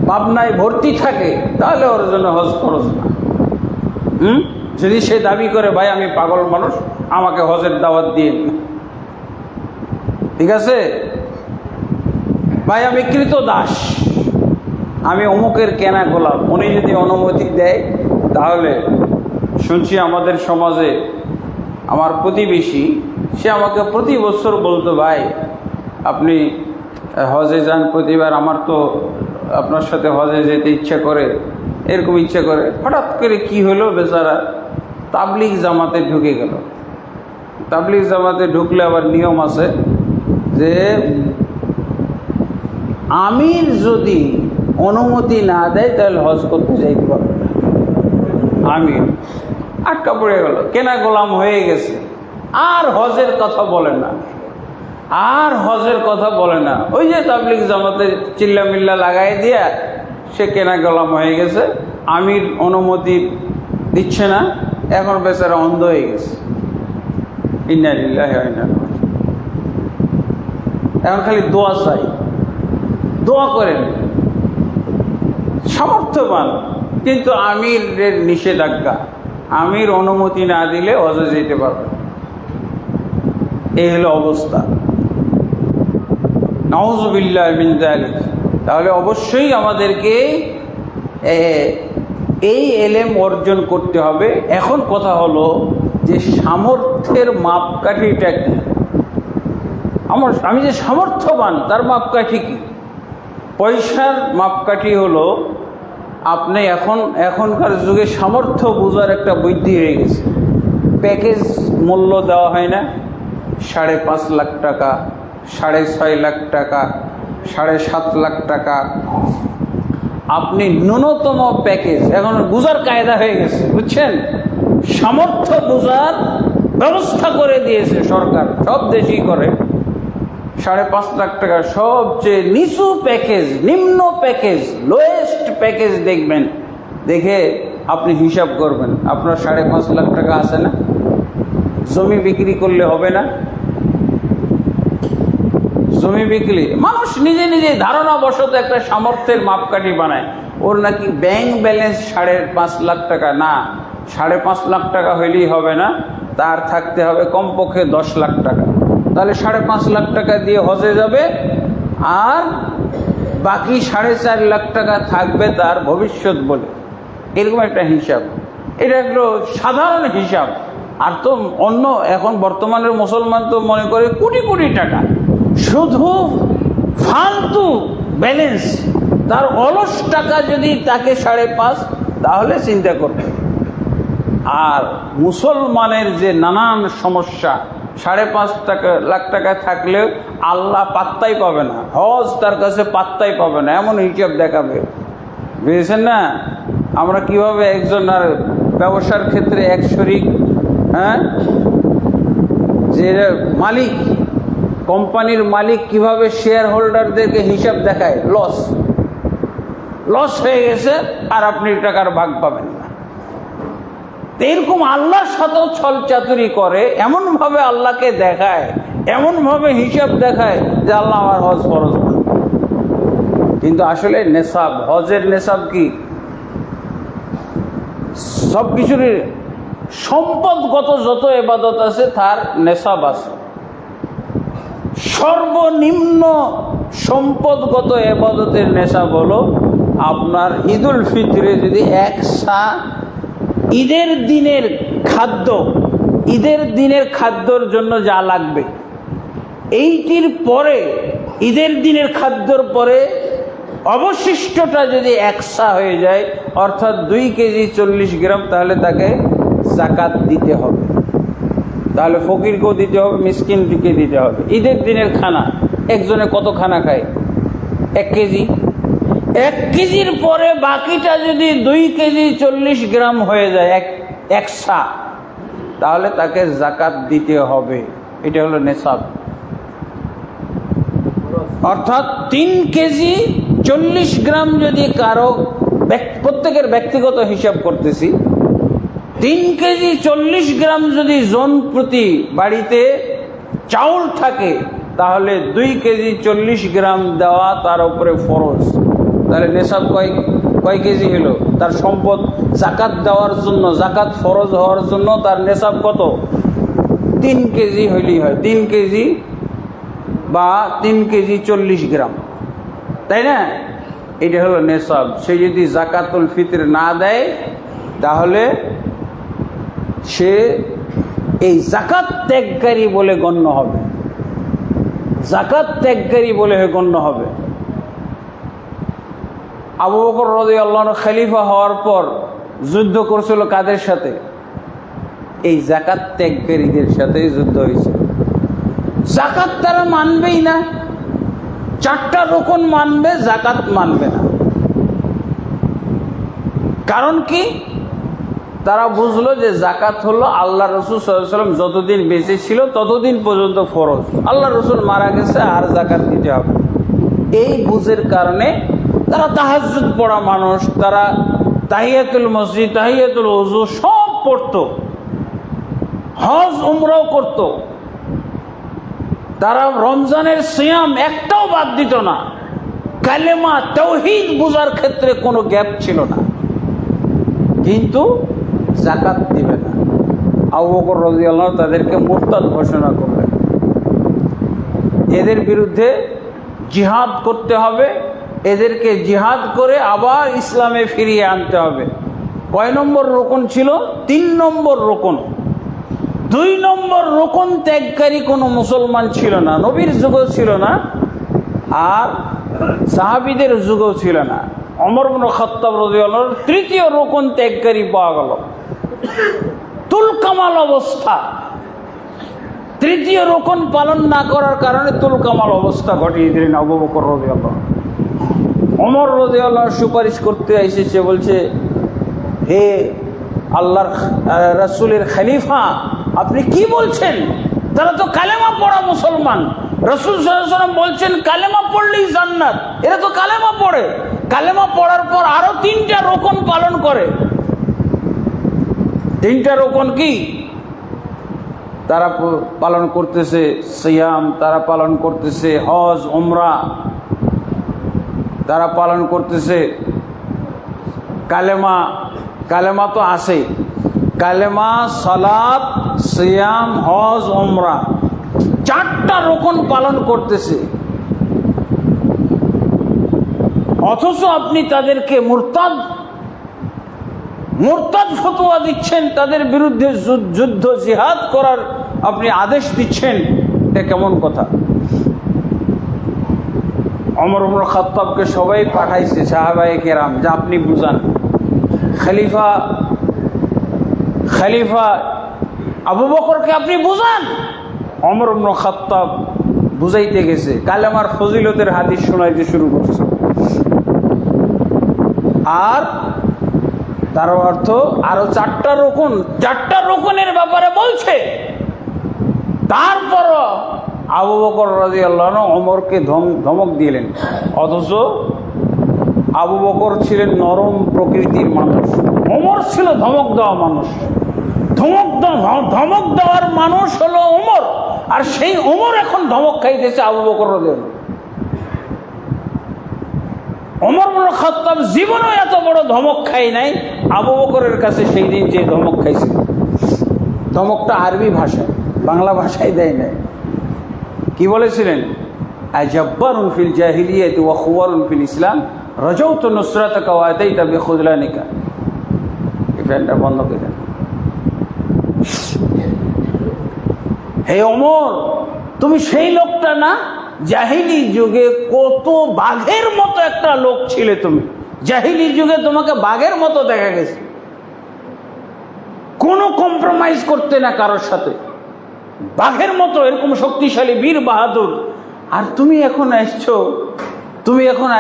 পাবনায় ভর্তি থাকে তাহলে ওর জন্য হজ ফরজ না। যদি সে দাবি করে, ভাই আমি পাগল মানুষ, আমাকে হজের দাওয়াত দিয়ে, ঠিক আছে ভাই, আমি কৃতদাস, আমি অমুকের কেনা গোলাম, উনি যদি অনুমতি দেয়, তাহলে শুনছি আমাদের সমাজে আমার প্রতিবেশী, সে আমাকে প্রতি বছর বলতো, ভাই আপনি হজে যান প্রতিবার, আমার তো আপনার সাথে হজে যেতে ইচ্ছা করে, এরকম ইচ্ছা করে। হঠাৎ করে কি হলো, বেচারা তাবলিগ জামাতে ঢুকে গেল। তাবলিগ জামাতে ঢুকলে আবার নিয়ম আছে যে আমির যদি অনুমতি না দেয় তাহলে হজ করতে যাইতে পারবে না। আমির আটকা পড়ে গেল, কেনা গোলাম হয়ে গেছে, আর হজের কথা বলে না, আর হজের কথা বলে না। ওই যে তাবলিগ জামাতে চিল্লা মিল্লা লাগাই দিয়া সে কেনা গোলাম হয়ে গেছে, আমির অনুমতি দিচ্ছে না, এখন বেচারা অন্ধ হয়ে গেছে। ইন্না লিল্লাহি ওয়া ইন্না ইলাইহি রাজিউন। এখন খালি দোয়া চাই, দোয়া করেন। সামর্থ্যবান, কিন্তু আমিরের নিষেধাজ্ঞা, আমির অনুমতি না দিলে হজে যেতে পারবে। এই হলো অবস্থা। নাউযুবিল্লাহি মিন যালিক। তাহলে অবশ্যই আমাদেরকে এই এলেম অর্জন করতে হবে। এখন কথা হলো যে সামর্থ্যের মাপকাঠিটা কি? আমি যে সামর্থ্যবান তার মাপকাঠি কি? পয়সার মাপকাঠি হলো আপনি এখনকার যুগে সামর্থ্য বোঝার একটা বুদ্ধি হয়ে গেছে। প্যাকেজ মূল্য দেওয়া হয় না, 5.5 লাখ টাকা, 6.5 লাখ টাকা, 7.5 লাখ টাকা। আপনি ন্যূনতম প্যাকেজ এখন বোঝার কায়দা হয়ে গেছে, বুঝছেন? সামর্থ্য বোঝার ব্যবস্থা করে দিয়েছে সরকার, সব দেশই করে। 5.5 লাখ টাকা সবচেয়ে নিচু প্যাকেজ, নিম্ন প্যাকেজ, লোয়েস্ট প্যাকেজ দেখবেন, দেখে আপনি হিসাব করবেন আপনার 5.5 লাখ টাকা আছে না? জমি বিক্রি করলে হবে না? জমি বিক্রি মানুষ নিজে নিজে ধারণা বশত একটা সামর্থ্যের মাপকাঠি বানায়। ওর নাকি ব্যাংক ব্যালেন্স 5.5 লাখ টাকা, না 5.5 লাখ টাকা হইলেই হবে না, তার থাকতে হবে কমপক্ষে 10 লাখ টাকা। তাহলে 5.5 লাখ টাকা দিয়ে হজে যাবে, আর বাকি 4.5 লাখ টাকা থাকবে তার ভবিষ্যৎ বলে। এরকম একটা হিসাব, এটা একটু সাধারণ হিসাব। আর তো অন্য এখন বর্তমানের মুসলমান তো মনে করে কোটি কোটি টাকা, শুধু ফালতু ব্যালেন্স, তার অলস টাকা যদি তাকে 5.5, তাহলে চিন্তা করবে। আর মুসলমানের যে নানান সমস্যা, 5.5 লাখ টাকা থাকলেও আল্লাহ পাত্তাই পাবে না, হজ তার কাছে পাত্তাই পাবে না, এমন হিসাব দেখাবে। বুঝেছেন না? আমরা কিভাবে একজন আর ব্যবসার ক্ষেত্রে এক শরিক, যে মালিক, কোম্পানির মালিক কিভাবে শেয়ার হোল্ডারদেরকে হিসাব দেখায়, লস হয়ে গেছে আর আপনি টাকার ভাগ পাবেন না। এরকম আল্লাহর সাথেও ছল চাতুরি করে, এমন ভাবে আল্লাহকে দেখায়, এমন ভাবে হিসাব দেখায় যে আল্লাহ আমার হজ ফরজ না। কিন্তু আসলে নেশাব, হজের নেশাব কি? সবকিছুর সম্পদগত যত ইবাদত আছে তার নেশাব আছে। সর্বনিম্ন সম্পদগত ইবাদতের নেশাব হলো আপনার ঈদুল ফিতরে যদি ঈদের দিনের খাদ্যর জন্য যা লাগবে, এইটির পরে ঈদের দিনের খাদ্যর পরে অবশিষ্টটা যদি একসা হয়ে যায়, অর্থাৎ 2 কেজি 40 গ্রাম, তাহলে তাকে যাকাত দিতে হবে। তাহলে ফকিরকেও দিতে হবে, মিসকিনকে দিতে হবে। ঈদের দিনের খানা, একজনে কত খানা খায়? 1 কেজি। 1 কেজির পরে বাকিটা যদি 2 কেজি 40 গ্রাম হয়ে যায় একসা, তাহলে তাকে যাকাত দিতে হবে। এটা হলো নেশাব। অর্থাৎ 3 কেজি 40 গ্রাম যদি কারো, প্রত্যেকের ব্যক্তিগত হিসাব করতেছি, 3 কেজি 40 গ্রাম যদি জন প্রতি বাড়িতে চাউল থাকে, তাহলে 2 কেজি 40 গ্রাম দেওয়া তার উপরে ফরজ। তাহলে নেশাব কয় কেজি হলো? তার সম্পদ যাকাত দেওয়ার জন্য, যাকাত ফরজ হওয়ার জন্য তার নেশাব কত? 3 কেজি হইলেই হয়। 3 কেজি বা 3 কেজি 40 গ্রাম, তাই না? এটা হলো নেশাব। সে যদি যাকাতুল ফিতর না দেয়, তাহলে সে এই যাকাত ত্যাগকারী বলে গণ্য হবে, যাকাত ত্যাগকারী বলে গণ্য হবে। আবু বকর রাদিয়াল্লাহু আনহু খলিফা হওয়ার পর যুদ্ধ করছিল কাদের সাথে? এই যাকাত ত্যাগকারীদের সাথে যুদ্ধ হয়েছিল। যাকাত তারা মানবেই না, 4টা রুকন মানবে, যাকাত মানবে না। কারণ কি? তারা বুঝলো যে যাকাত হলো আল্লাহ রসুল সাল্লাল্লাহু আলাইহি ওয়াসাল্লাম যতদিন বেঁচে ছিল ততদিন পর্যন্ত ফরজ, আল্লাহ রসুল মারা গেছে আর যাকাত দিতে হবে। এই বুঝের কারণে তারা তাহাজ্জুদ পড়া মানুষ, তারা তাহিয়াতুল মসজিদ, তাহিয়াতুল ওযু সব পড়তো, হজ উমরাও করত। তারা রমজানের সিয়াম একটাও বাদ দিত না। কালেমা তাওহীদ বুঝার ক্ষেত্রে কোনো গ্যাপ ছিল না, কিন্তু যাকাত দিবে না। আবু বকর রাদিয়াল্লাহু আনহু তাদেরকে মুরতাদ ঘোষণা করলেন। এদের বিরুদ্ধে জিহাদ করতে হবে, এদেরকে জিহাদ করে আবার ইসলামে ফিরিয়ে আনতে হবে। কয় নম্বর রোকন ছিল? 3 নম্বর রোকন। 2 নম্বর রোকন ত্যাগকারী কোনো মুসলমান ছিল না, নবীর যুগও ছিল না, আর সাহাবীদের যুগও ছিল না। ওমর ইবনে খাত্তাব রাদিয়াল্লাহু আনহু 3য় রোকন ত্যাগকারী পাওয়া গেল, তুল কামাল অবস্থা। 3য় রোকন পালন না করার কারণে তুল কামাল অবস্থা ঘটিয়ে দিলেন আবু বকর রাদিয়াল্লাহু আনহু। ওমর রাদিয়াল্লাহু আনহু সুপারিশ করতে এসেছে, বলছে, হে আল্লাহর রাসূলের খলিফা, আপনি কি বলছেন? তারা তো কালেমা পড়া মুসলমান। রাসূল সাল্লাল্লাহু আলাইহি ওয়াসাল্লাম বলছেন কালেমা পড়লেই জান্নাত। এরা তো কালেমা পড়ে, কালেমা পড়ার পর আরো 3টা রোকন পালন করে। 3টা রোকন কি? তারা পালন করতেছে সিয়াম, তারা পালন করতেছে হজ উমরা, তারা পালন করতেছে কালেমা। কালেমা তো আছে, কালেমা, সালাত, সিয়াম, হজ উমরা, 4টা রোকন পালন করতেছে। অথচ আপনি তাদেরকে মুরতাদ ফতোয়া দিচ্ছেন, তাদের বিরুদ্ধে যুদ্ধ জিহাদ করার আপনি আদেশ দিচ্ছেন, এটা কেমন কথা? ওমর ইবনে খাত্তাবকে সবাই পাঠাইছে, সাহাবায়ে কেরাম, যে আপনি বুঝান। খলিফা আবু বকরকে আপনি বুঝান। ওমর ইবনে খাত্তাব বুঝাইতে গেছে, কালেমার ফজিলতের হাদিস শোনাইতে শুরু করছে। আর তার অর্থ আরো 4টা রোকন, 4টা রোকনের ব্যাপারে বলছে। তারপর আবু বকর রাদিয়াল্লাহু আনহু ওমরকে ধমক দিলেন। অথচ আবু বকর ছিলেন নরম প্রকৃতির মানুষ, ওমর ছিল ধমক দেওয়া মানুষ। ধমক দেওয়ার মানুষ হলো ওমর, আর সেই ওমর এখন ধমক খাইতেছে আবু বকর রাদিয়াল্লাহু আনহু। ওমর ইবনে খাত্তাব জীবনে এত বড় ধমক খাই নাই, আবু বকরের কাছে সেই দিন যে ধমক খাইছিল। ধমকটা আরবি ভাষায়, বাংলা ভাষায় দেয় নাই। কি বলেছিলেন? আজাব্বারুন ফিল জাহিলিয়াতি ওয়া খুওয়ারুন ফিল ইসলাম রাজাউতু নুসরাতাকা ওয়া আতাইতা বিখুযলানিকা। এই ফ্যানটা বন্ধ করে দেন। হে ওমর, তুমি সেই লোকটা না, জাহিলি যুগে কত বাঘের মতো একটা লোক ছিলে তুমি। জাহিলি যুগে তোমাকে বাঘের মতো দেখা গেছে, কোনো কম্প্রোমাইজ করতে না কারোর সাথে, বাঘের মতো এরকম শক্তিশালী বীর বাহাদুর। আর তুমি এখন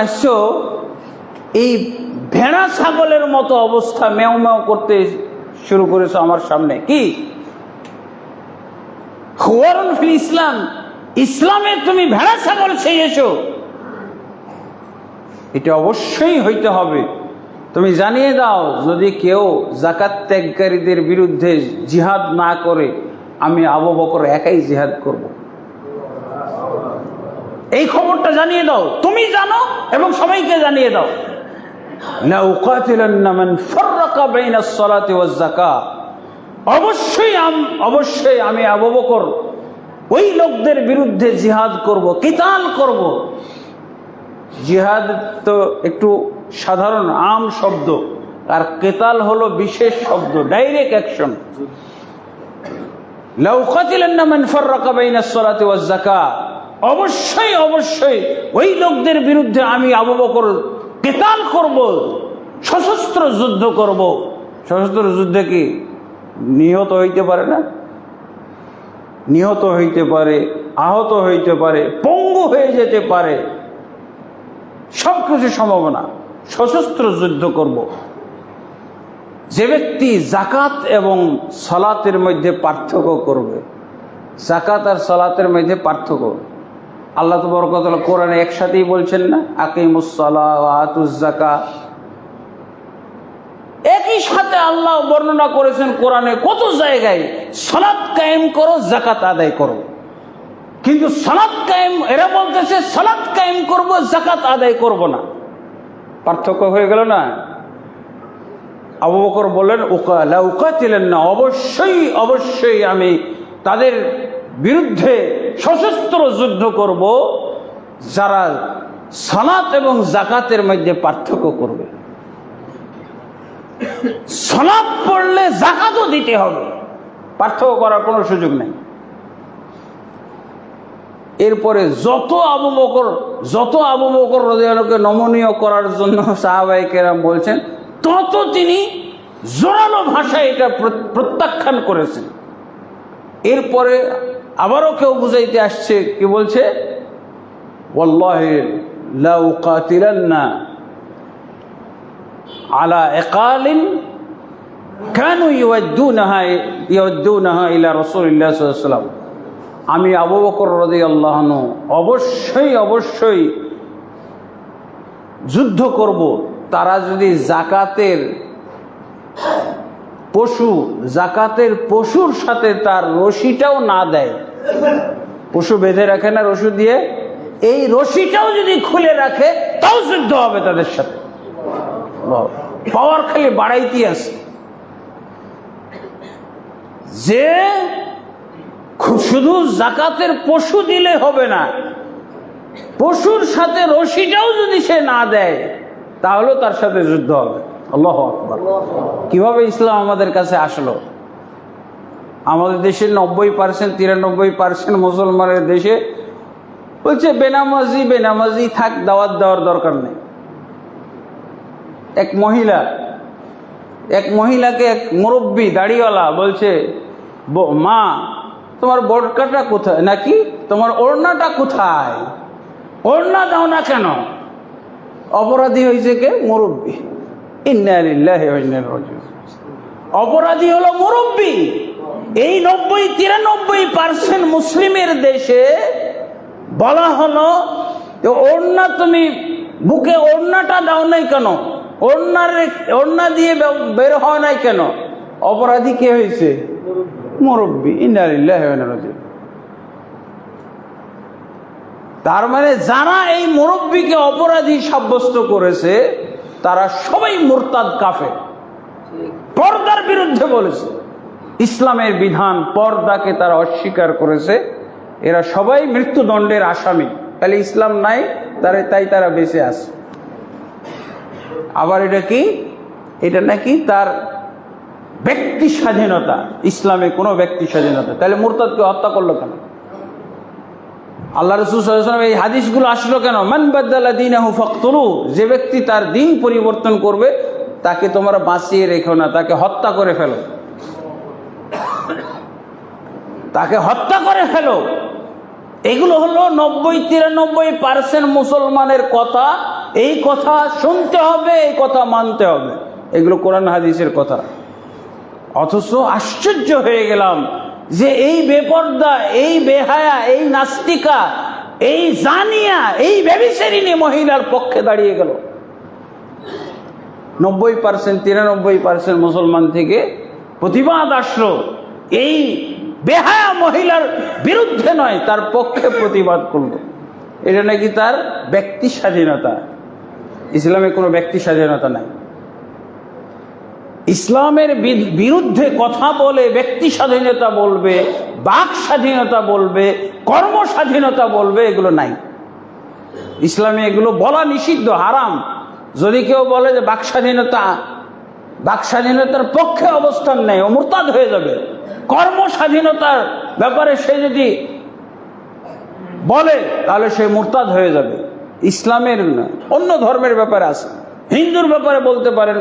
আসছো এই ভেড়া ছাগলের মতো অবস্থা, মেও মেও করতে শুরু করেছো আমার সামনে। কি খুওয়ারুন ফিল ইসলাম, ইসলামে তুমি ভেড়া ছাগল ছেড়েছো। এটা অবশ্যই হইতে হবে। তুমি জানিয়ে দাও, যদি কেউ যাকাত ত্যাগকারীদের বিরুদ্ধে জিহাদ না করে, আমি আবু বকর একাই জিহাদ করব। এই খবরটা জানিয়ে দাও, তুমি জানো এবং সবাইকে জানিয়ে দাও। লা উকাতিলান্না মান ফাররাকা বাইনাস সালাতি ওয়াজ যাকাত, অবশ্যই আমি আবু বকর ওই লোকদের বিরুদ্ধে জিহাদ করব, কিতাল করব। জিহাদ তো একটু সাধারণ আম শব্দ, আর কিতাল হলো বিশেষ শব্দ, ডাইরেক্ট অ্যাকশন। লা উকাতিলান্না মান ফাররাকা বাইনাস সালাতি ওয়াজ যাকাত, অবশ্যই ওই লোকদের বিরুদ্ধে আমি আবু বকর কিতাল করব, সশস্ত্র যুদ্ধ করব। সশস্ত্র যুদ্ধে কি নিহত হইতে পারে না? নিহত হইতে পারে, আহত হইতে পারে, পঙ্গু হয়ে যেতে পারে, সবকিছু সম্ভাবনা। সশস্ত্র যুদ্ধ করব। যে ব্যক্তি যাকাত এবং সালাতের মধ্যে পার্থক্য করবে, যাকাত আর সালাতের মধ্যে পার্থক্য আল্লাহ তাবারক ওয়া তাআলা কোরআনে একসাথেই বলছেন না, আকিমুস সালাহ ওয়া আতুজ যাকাত। একই সাথে আল্লাহ বর্ণনা করেছেন কোরআনে কত জায়গায়, সালাত কায়েম করো, যাকাত আদায় করো। কিন্তু সালাত কায়েম, এরা বলতেছে সালাত কায়েম করব, যাকাত আদায় করব না। পার্থক্য হয়ে গেল না? আবু বকর বললেন লা উকাতিলান্না, অবশ্যই আমি তাদের বিরুদ্ধে সশস্ত্র যুদ্ধ করব, যারা সালাত এবং যাকাতের মধ্যে পার্থক্য করবে। সালাত পড়লে যাকাতও দিতে হবে, পার্থক্য করার কোনো সুযোগ নেই। এরপরে যত আবু বকর রাদিয়াল্লাহু নমনীয় করার জন্য সাহাবায়ে কেরাম বলছেন, তত তিনি জোরালো ভাষায় এটা প্রত্যাখ্যান করেছেন। এরপরে আবারও কেউ বুঝাইতে আসছে, কি বলছে, ওয়াল্লাহি লা উকাতিলান্না আলা ইকালিন কানু ইউদ্দুনাহা ইলা রাসূলিল্লাহ সাল্লাল্লাহু আলাইহি ওয়াসাল্লাম, আমি আবু বকর রাদিয়াল্লাহু আনহু অবশ্যই যুদ্ধ করব তারা যদি জাকাতের পশুর সাথে তার রশিটাও না দেয়। পশু বেঁধে রাখে না রশি দিয়ে, এই রশিটাও যদি খুলে রাখে তাও যুদ্ধ হবে তাদের সাথে। পাওয়ার খালি বাড়াইতে আছে যে শুধু জাকাতের পশু দিলে হবে না, পশুর সাথে রশিটাও যদি সে না দেয় তাহলে তার সাথে যুদ্ধ হবে। আল্লাহু আকবার। কিভাবে ইসলাম আমাদের কাছে আসলো? আমাদের দেশে 90% 93% মুসলমানের দেশে বলছে বেনামাজি থাক, দাওয়াত দেওয়ার দরকার নেই। এক মহিলাকে এক মুরব্বী দাড়িওয়ালা বলছে, মা তোমার বোরকাটা কোথায়, নাকি তোমার ওড়নাটা কোথায়, ওড়না দাও না কেন? অপরাধী হয়েছে কে? মুরব্বী। ইন্না লিল্লাহি ওয়া ইন্না ইলাইহি রাজিউন। অপরাধী হলো মুরব্বী। এই 93% মুসলিমের দেশে বলা হলো ওড়না, তুমি বুকে ওড়নাটা দাও নাই কেন, ওড়না দিয়ে বের হওয়া নাই কেন? অপরাধী কে হয়েছে? মুরব্বী। ইন্না লিল্লাহি ওয়া ইন্না ইলাইহি রাজিউন। তার মানে যারা এই মুরব্বীকে অপরাধী সাব্যস্ত করেছে তারা সবাই মুরতাদ কাফের, পর্দার বিরুদ্ধে বলেছে। ইসলামের বিধান পর্দাকে তারা অস্বীকার করেছে, এরা সবাই মৃত্যুদণ্ডের আসামি। তাহলে ইসলাম নাই, তাই তারা বেঁচে আছে। আবার এটা কি? এটা নাকি তার ব্যক্তি স্বাধীনতা। ইসলামে কোনো ব্যক্তি স্বাধীনতা। তাহলে মুরতাদকে হত্যা করলো কেন? আল্লাহ রাসূল সাল্লাল্লাহু আলাইহি ওয়াসাল্লাম এই হাদিসগুলো আসলো কেন? মান বাদালা দীনাহু ফাকতুলু, যে ব্যক্তি তার দিন পরিবর্তন করবে তাকে তোমরা বাঁচিয়ে রেখো না, তাকে হত্যা করে ফেলো, তাকে হত্যা করে ফেলো। এগুলো হলো 90-93% মুসলমানের কথা। এই কথা শুনতে হবে, এই কথা মানতে হবে, এগুলো কোরআন হাদিসের কথা। অথচ আশ্চর্য হয়ে গেলাম যে এই বেপর্দা, এই বেহায়া, এই নাস্তিকা, এই জানিয়া, এই ব্যভিচারিণী মহিলার পক্ষে দাঁড়িয়ে গেল। 90-93% মুসলমান থেকে প্রতিবাদ আসলো, এই বেহায়া মহিলার বিরুদ্ধে নয়, তার পক্ষে প্রতিবাদ করলো। এটা নাকি তার ব্যক্তি স্বাধীনতা। ইসলামে কোনো ব্যক্তি স্বাধীনতা নাই। ইসলামের বিরুদ্ধে কথা বলে ব্যক্তি স্বাধীনতা বলবে, বাক স্বাধীনতা বলবে, কর্ম স্বাধীনতা বলবে, এগুলো নাই ইসলামে। এগুলো বলা নিষিদ্ধ, হারাম। যদি কেউ বলে যে বাক স্বাধীনতার পক্ষে অবস্থান নেয়, ও মুরতাদ হয়ে যাবে। কর্ম স্বাধীনতার ব্যাপারে সে যদি বলে তাহলে সে মুরতাদ হয়ে যাবে। ইসলামের না, অন্য ধর্মের ব্যাপারে আছে। হিন্দুর ব্যাপারে বলতে পারেন,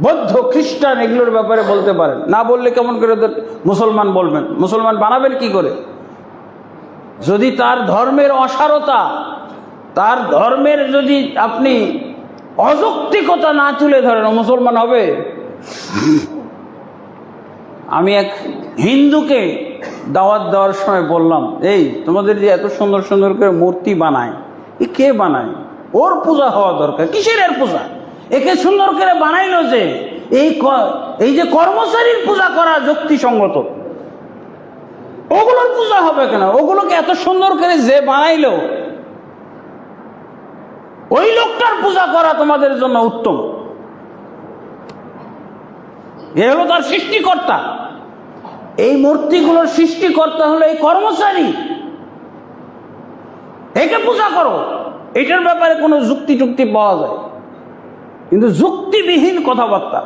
বৌদ্ধ, খ্রিস্টান, এগুলোর ব্যাপারে বলতে পারেন। না বললে কেমন করে মুসলমান বলবেন? মুসলমান বানাবেন কি করে? যদি তার ধর্মের অসারতা, তার ধর্মের যদি আপনি অযৌক্তিকতা না তুলে ধরেন, মুসলমান হবে? আমি এক হিন্দুকে দাওয়াত দেওয়ার সময় বললাম, এই তোমাদের যে এত সুন্দর সুন্দর করে মূর্তি বানায়, এ কে বানায়? ওর পূজা হওয়া দরকার। কিসের এর পূজা? একে সুন্দর করে বানাইলো যে, এই যে কর্মচারীর পূজা করা যুক্তিসঙ্গত, ওগুলোর পূজা হবে কেন? ওগুলোকে এত সুন্দর করে যে বানাইলো, ওই লোকটার পূজা করা তোমাদের জন্য উত্তম। এ হলো তার সৃষ্টিকর্তা। এই মূর্তিগুলোর সৃষ্টিকর্তা হলো এই কর্মচারী। একে পূজা করো, এটার ব্যাপারে কোনো যুক্তি টুক্তি পাওয়া যায়, কিন্তু যুক্তিবিহীন কথাবার্তা।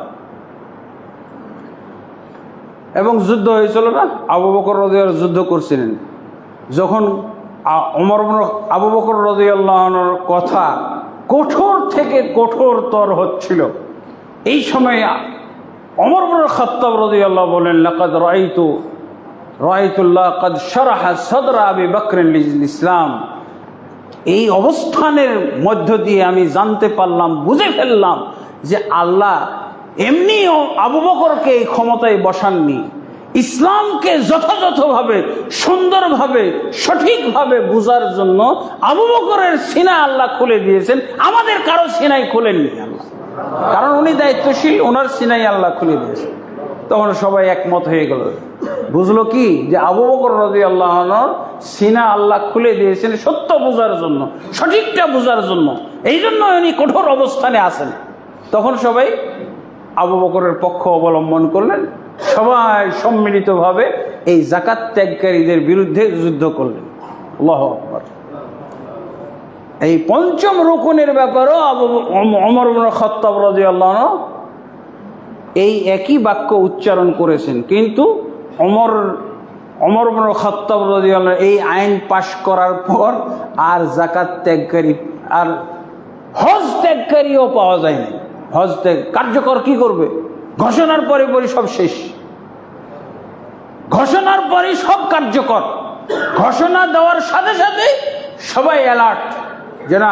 এবং যুদ্ধ হয়েছিল না, আবু বকর রাদিয়াল্লাহু যুদ্ধ করছিলেন, যখন আবু বকর রাদিয়াল্লাহু আনহুর কথা কঠোর থেকে কঠোরতর হচ্ছিল, এই সময় ওমর ইবনে খাত্তাব রাদিয়াল্লাহু বলেন, লাকাদ রাআইতুল্লাহ কাদ শারাহা সাদরা আবি বকর লিল ইসলাম। এই অবস্থানের মধ্য দিয়ে আমি জানতে পারলাম, বুঝে ফেললাম যে আল্লাহ এমনি আবু বকরকে এই ক্ষমতায় বসাননি, ইসলামকে যথাযথভাবে, সুন্দরভাবে, সঠিকভাবে বুঝার জন্য আবু বকরের সিনা আল্লাহ খুলে দিয়েছেন, আমাদের কারো সিনাই খুলেননি আল্লাহ, কারণ উনি দায়িত্বশীল, ওনার সিনাই আল্লাহ খুলে দিয়েছেন। তখন সবাই একমত হয়ে গেল, বুঝলো কি যে আবু বকর রাদিয়াল্লাহু আনহুর সিনা আল্লাহ খুলে দিয়েছেন সত্য বোঝার জন্য, সঠিকটা বোঝার জন্য, এই জন্য উনি কঠোর অবস্থানে আছেন। তখন সবাই আবু বকরের পক্ষ অবলম্বন করলেন, সবাই সম্মিলিতভাবে এই যাকাত ত্যাগকারীদের বিরুদ্ধে যুদ্ধ করলেন। আল্লাহু আকবার। এই পঞ্চম রুকুনের ব্যাপারেও ওমর ইবনে খাত্তাব রাদিয়াল্লাহু আনহু এই একই বাক্য উচ্চারণ করেছেন, কিন্তু ওমর ইবনে খাত্তাব রাদিয়াল্লাহু আনহু এই আইন পাশ করার পর আর যাকাত ত্যাগকারী আর হজ ত্যাগকারীও পাওয়া যায়নি। হজ ত্যাগ কার্যকর কি করবে? ঘোষণার পরে পরে সব শেষ, ঘোষণার পরে সব কার্যকর, ঘোষণা দেওয়ার সাথে সাথে সবাই অ্যালার্ট যে না,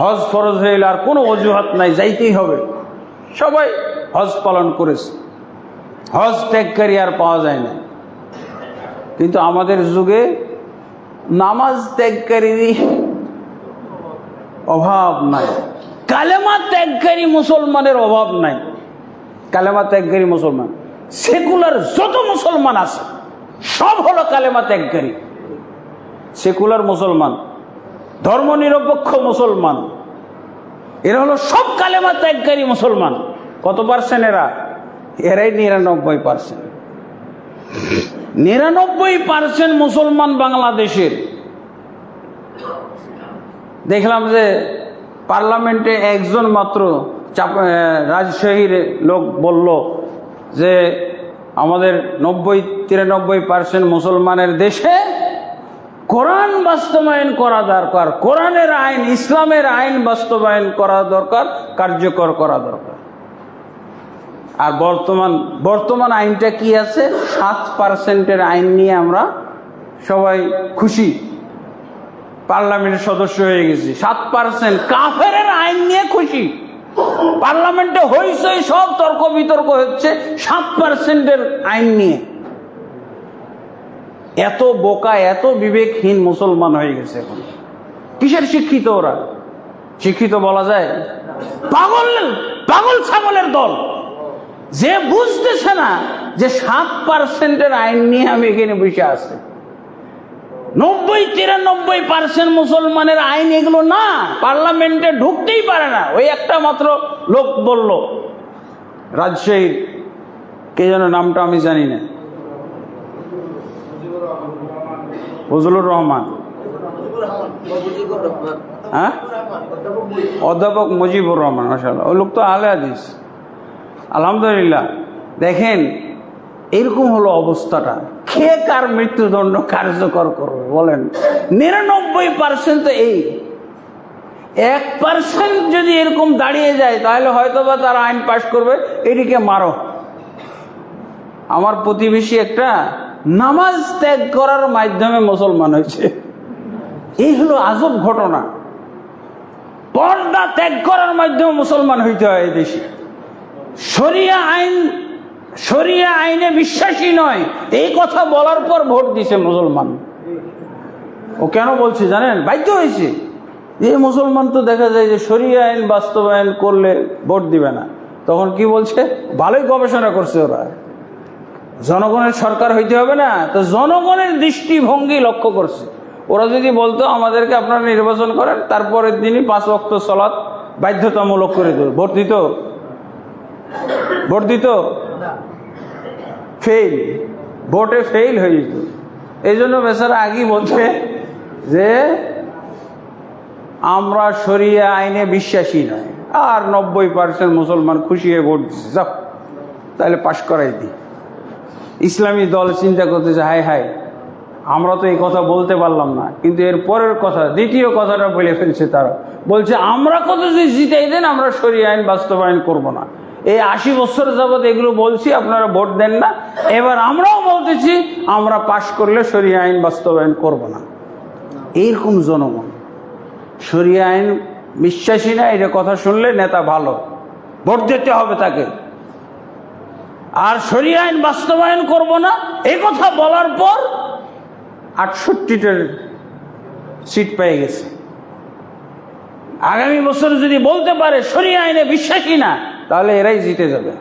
হজ ফরজ হয়ে এলে আর কোনো অজুহাত নাই, যাইতেই হবে। সবাই হজ পালন করেছে, হজ ত্যাগকারী আর পাওয়া যায় না। কিন্তু আমাদের যুগে নামাজ ত্যাগকারীরই অভাব নাই, কালেমা ত্যাগকারী মুসলমানের অভাব নাই। কালেমা ত্যাগকারী মুসলমান, সেকুলার যত মুসলমান আছে সব হলো কালেমা ত্যাগকারী। সেকুলার মুসলমান, ধর্মনিরপেক্ষ মুসলমান, এরা হলো সব কালেমা ত্যাগকারী মুসলমান। কত পার্সেন্ট এরা? এরাই 99%। 99% মুসলমান বাংলাদেশের। দেখলাম যে পার্লামেন্টে একজন মাত্র রাজশাহীর লোক বলল যে আমাদের 90-93% মুসলমানের দেশে কোরআন বাস্তবায়ন করা দরকার, কোরআনের আইন, ইসলামের আইন বাস্তবায়ন করা দরকার, কার্যকর করা দরকার। আর বর্তমান আইনটা কি আছে? 7%-এর আইন নিয়ে আমরা সবাই খুশি, পার্লামেন্টের সদস্য হয়ে গেছি। 7% কাফেরের আইন নিয়ে খুশি, পার্লামেন্টে হইচই, সব তর্ক বিতর্ক হচ্ছে 7%-এর আইন নিয়ে। এত বোকা, এত বিবেকহীন মুসলমান হয়ে গেছে এখন। কিসের শিক্ষিত ওরা? শিক্ষিত বলা যায়? পাগল ছাগলের দল, যে বুঝতেছে না যে 7%-এর আইন নিয়ে আমি এখানে বসে আছি। 90-93% মুসলমানের আইন এগুলো না, পার্লামেন্টে ঢুকতেই পারে না। ওই একটা মাত্র লোক বলল, রাজশাহীর, কে যেন নামটা আমি জানি না, ফজলুর রহমান, হ্যাঁ, অধ্যাপক মুজিবুর রহমান, মাশাআল্লাহ, ওই লোক তো আহলে হাদিস, আলহামদুলিল্লাহ। দেখেন এরকম হলো অবস্থাটা। কে কার মৃত্যুদণ্ড কার্যকর করবে বলেন? 99% তো এই 1% যদি এরকম দাঁড়িয়ে যায় তাহলে হয়তোবা তারা আইন পাশ করবে, এটিকে মারো। আমার প্রতিবেশী একটা নামাজ ত্যাগ করার মাধ্যমে মুসলমান হয়েছে। এই হলো আজব ঘটনা। পর্দা ত্যাগ করার মাধ্যমে মুসলমান হইতে হয় এই দেশে। শরিয়া আইনে বিশ্বাসী নয়, এই কথা বলার পর ভোট দিছে মুসলমান। ও কেন বলছে জানেন? বাধ্য হয়েছে। এই মুসলমান তো দেখা যায় যে শরিয়া আইন বাস্তবায়ন করলে ভোট দিবে না। তখন কি বলছে? ভালোই গবেষণা করছে ওরা, জনগণের সরকার হইতে হবে না, তো জনগণের দৃষ্টিভঙ্গি লক্ষ্য করছে। ওরা যদি বলতো আমাদেরকে আপনারা নির্বাচন করেন, তারপরের দিনই 5 ওয়াক্ত সালাত বাধ্যতামূলক করে দেবে, ভোট দিত? ফেল, ভোটে ফেল হয়ে যেত। এই জন্য বেচারা আগেই বলছে যে আমরা শরিয়া আইনে বিশ্বাসী নয়, আর 90% মুসলমান খুশি হয়ে ভোট যাও, তাহলে পাশ করাই দিই। ইসলামী দল চিন্তা করতেছে, হায় হায়, আমরা তো এই কথা বলতে পারলাম না, কিন্তু এর পরের কথা, দ্বিতীয় কথাটা বলে ফেলছে। তারা বলছে আমরা কত যদি জিতাই দেন, আমরা শরিয়া আইন বাস্তবায়ন করব না। এই 80 বছর যাবৎ এগুলো বলছি, আপনারা ভোট দেন না, এবার আমরাও বলতেছি আমরা পাশ করলে শরিয়া আইন বাস্তবায়ন করব না। এইরকম জনগণ শরিয়া আইন বিশ্বাসী না, এটা কথা শুনলে নেতা ভালো, ভোট দিতে হবে তাকে। আর শরিয়া আইন বাস্তবায়ন করব না এই কথা বলার পর 68টা সিট পেয়ে গেছে। আগামী বছর যদি বলতে পারে শরিয়া আইনে বিশ্বাসী না, তাহলে এরাই জিতে যাবে।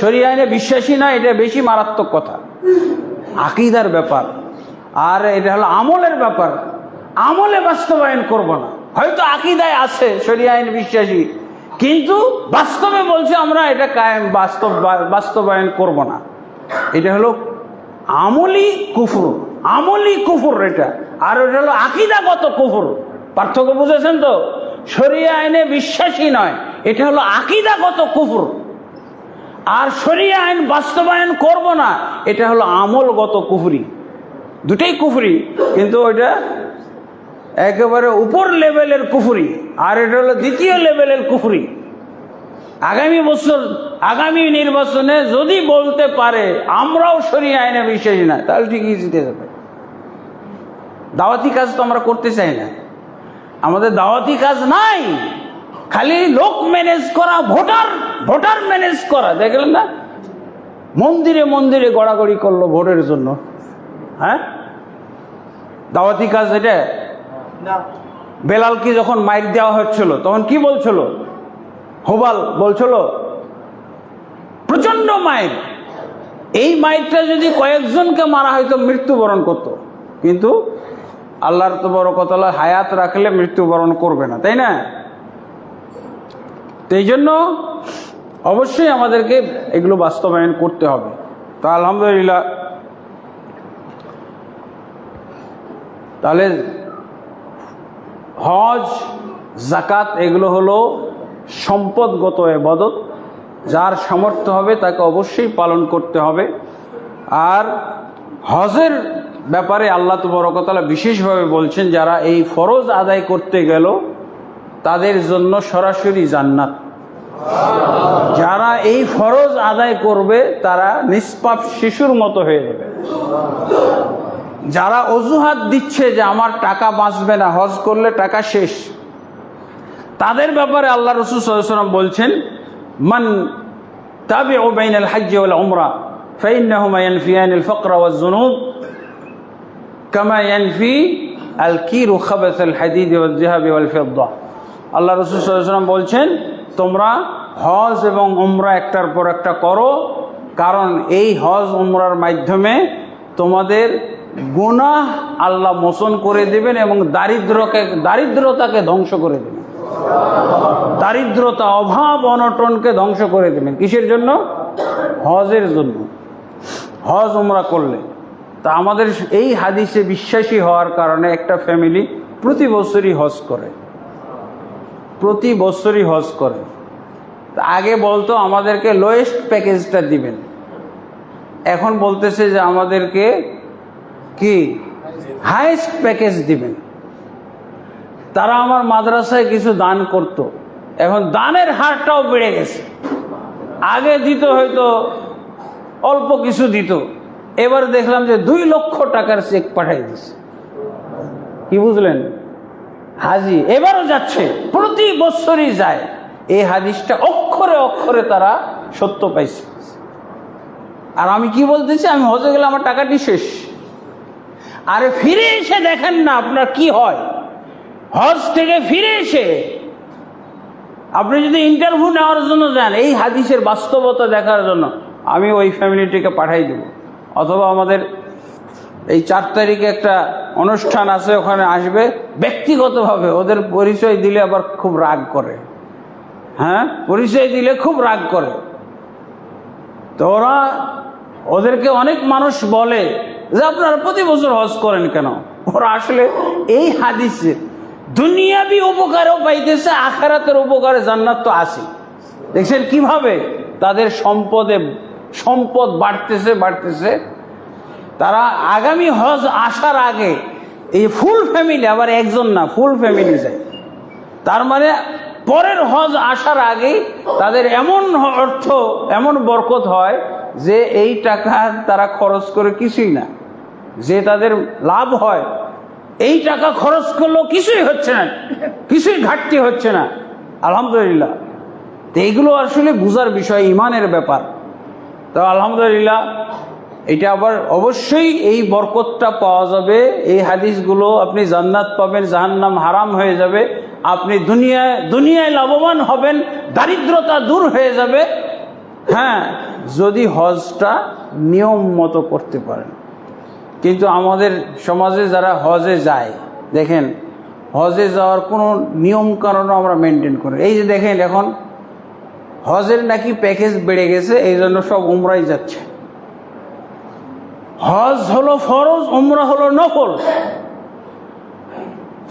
শরিয়া আইনে বিশ্বাসী না, এটা বেশি মারাত্মক কথা। আকীদার ব্যাপার, আর এটা হলো আমলের ব্যাপার। আমলে বাস্তবায়ন করব না, হয়তো আকীদায় আছে শরিয়া আইন বিশ্বাসী, কিন্তু বাস্তবে বলছে আমরা এটা কায়েম বাস্তবায়ন করব না। এটা হলো আমলি কুফর, আমলি কুফর এটা। আর এটা হলো আকীদাগত কুফর। পার্থক্য বুঝেছেন তো? শরিয়া আইনে বিশ্বাসী নয়, এটা হলো আকীদাগত কুফর। আর শরিয়া আইন বাস্তবায়ন করব না, এটা হলো আমলগত কুফরি। দুটাই কুফরি, কিন্তু ওইটা একেবারে উপর লেভেলের কুফরি, আর এটা হলো দ্বিতীয় লেভেলের কুফরি। আগামী বছর, আগামী নির্বাচনে যদি বলতে পারে আমরাও শরিয়া আইনে বিশ্বাসী না, তাহলে ঠিকই জিতে যাবে। দাওয়াতি কাজ তো আমরা করতে চাই না, আমাদের দাওয়াতি কাজ নাই, খালি লোক ম্যানেজ করা, ভোটার ম্যানেজ করা। দেখলেন না, মন্দিরে মন্দিরে গড়াগড়ি করলো ভোটের জন্য। হ্যাঁ, দাওয়াতি কাজ এটা? বেলালকে যখন মাইক দেওয়া হচ্ছিল তখন কি বলছিল? হোবাল বলছিল প্রচন্ড মাইক। এই মাইকটা যদি কয়েকজনকে মারা হয়তো মৃত্যুবরণ করত, কিন্তু আল্লাহর তাবারকাতাআলা হায়াত রাখলে মৃত্যুবরণ করবে না, তাই না? এই জন্য অবশ্যই আমাদেরকে এগুলো বাস্তবায়ন করতে হবে। তো আলহামদুলিল্লাহ, তাহলে হজ, যাকাত এগুলো হলো সম্পদগত ইবাদত, যার সামর্থ্য হবে তাকে অবশ্যই পালন করতে হবে। আর হজের ব্যাপারে আল্লাহ তাবারক ওয়া তাআলা বিশেষভাবে বলছেন, যারা এই ফরজ আদায় করতে গেল তাদের জন্য সরাসরি জান্নাত। যারা এই ফরজ আদায় করবে তারা নিষ্পাপ শিশুর মতো হয়ে যাবে। যারা অজুহাত দিচ্ছে যে আমার টাকা বাঁচবে না, হজ করলে টাকা শেষ, তাদের ব্যাপারে আল্লাহ রাসূল সাল্লাল্লাহু আলাইহি ওয়াসাল্লাম বলছেন, মান তাবিউ বাইনাল হজ্জ ওয়াল উমরা ফাইন্নাহুমা ইয়ানফিয়ানিল ফাকরা ওয়াজ যুনুব কামা ইয়ানফি আল কিরু খাবাসাল হাদিদ ওয়াজ যিহাবি ওয়াল ফিদ্দা। আল্লাহ রাসূল সাল্লাল্লাহু আলাইহি ওয়াসাল্লাম বলছেন, তোমরা হজ এবং উমরা একটার পর একটা করো, কারণ এই হজ উমরার মাধ্যমে তোমাদের গুনাহ আল্লাহ মোচন করে দেবেন এবং দারিদ্রতাকে ধ্বংস করে দেবেন। দারিদ্রতা, অভাব, অনটনকে ধ্বংস করে দেবেন। কিসের জন্য? হজের জন্য। হজ উমরা করলে। তা আমাদের এই হাদিসে বিশ্বাসী হওয়ার কারণে একটা ফ্যামিলি প্রতি বছরই হজ করে, প্রতি বছরই হজ করে। আগে বলতো আমাদেরকে লোয়েস্ট প্যাকেজটা দিবেন, এখন বলতেছে যে আমাদেরকে কি হাইয়েস্ট প্যাকেজ দিবেন। তারা আমার মাদ্রাসায় কিছু দান করত, এখন দানের হারটাও বেড়ে গেছে। আগে দিত হয়তো অল্প কিছু দিত, এবার দেখলাম যে 2 লক্ষ টাকার চেক পাঠাই দিচ্ছে। কি বুঝলেন? হাজি এবারও যাচ্ছে, প্রতি বছরই যায়। এই হাদিসটা অক্ষরে অক্ষরে তারা সত্য পাইছে। আর আমি কি বলতেছি, আমি হজে গেলে আমার টাকাটি শেষ। আরে ফিরে এসে দেখেন না আপনার কি হয়। হজ থেকে ফিরে এসে আপনি যদি ইন্টারভিউ নেওয়ার জন্য যান, এই হাদিসের বাস্তবতা দেখার জন্য, আমি ওই ফ্যামিলিটিকে পাঠাই দেব। অথবা আমাদের এই 4 তারিখে একটা অনুষ্ঠান আছে, ওখানে আসবে, ব্যক্তিগতভাবে ওদের পরিচয় দিলে আবার খুব রাগ করে। হ্যাঁ, পরিচয় দিলে খুব রাগ করে। তো ওদেরকে অনেক মানুষ বলে যে আপনারা প্রতি বছর হজ করেন কেন? ওরা আসলে এই হাদিসে দুনিয়াবি উপকারও পাইতেছে, আখিরাতের উপকারে জান্নাত তো আছে। দেখছেন কিভাবে তাদের সম্পদ বাড়তেছে। তারা আগামী হজ আসার আগে এই ফুল ফ্যামিলি, আবার একজন না, ফুল ফ্যামিলি যায়। তার মানে পরের হজ আসার আগে তাদের এমন অর্থ, এমন বরকত হয় যে এই টাকা তারা খরচ করে কিছুই না, যে তাদের লাভ হয় এই টাকা খরচ করলেও কিছুই হচ্ছে না, কিছুই ঘাটতি হচ্ছে না। আলহামদুলিল্লাহ। তো এইগুলো আসলে বুঝার বিষয়, ইমানের ব্যাপার। তো আলহামদুলিল্লাহ, এটা আবার অবশ্যই এই বরকতটা পাওয়া যাবে। এই হাদিসগুলো আপনি জান্নাত পাবেন, জাহান্নাম হারাম হয়ে যাবে, আপনি দুনিয়ায় লাভবান হবেন, দারিদ্রতা দূর হয়ে যাবে। হ্যাঁ, যদি হজটা নিয়ম মতো করতে পারেন। কিন্তু আমাদের সমাজে যারা হজে যায়, দেখেন হজে যাওয়ার কোনো নিয়ম কারণ আমরা মেনটেন করি। এই যে দেখেন এখন হজের নাকি প্যাকেজ বেড়ে গেছে, এই জন্য সব উমরাই যাচ্ছে। হজ হলো ফরজ, উমরা হলো নফল।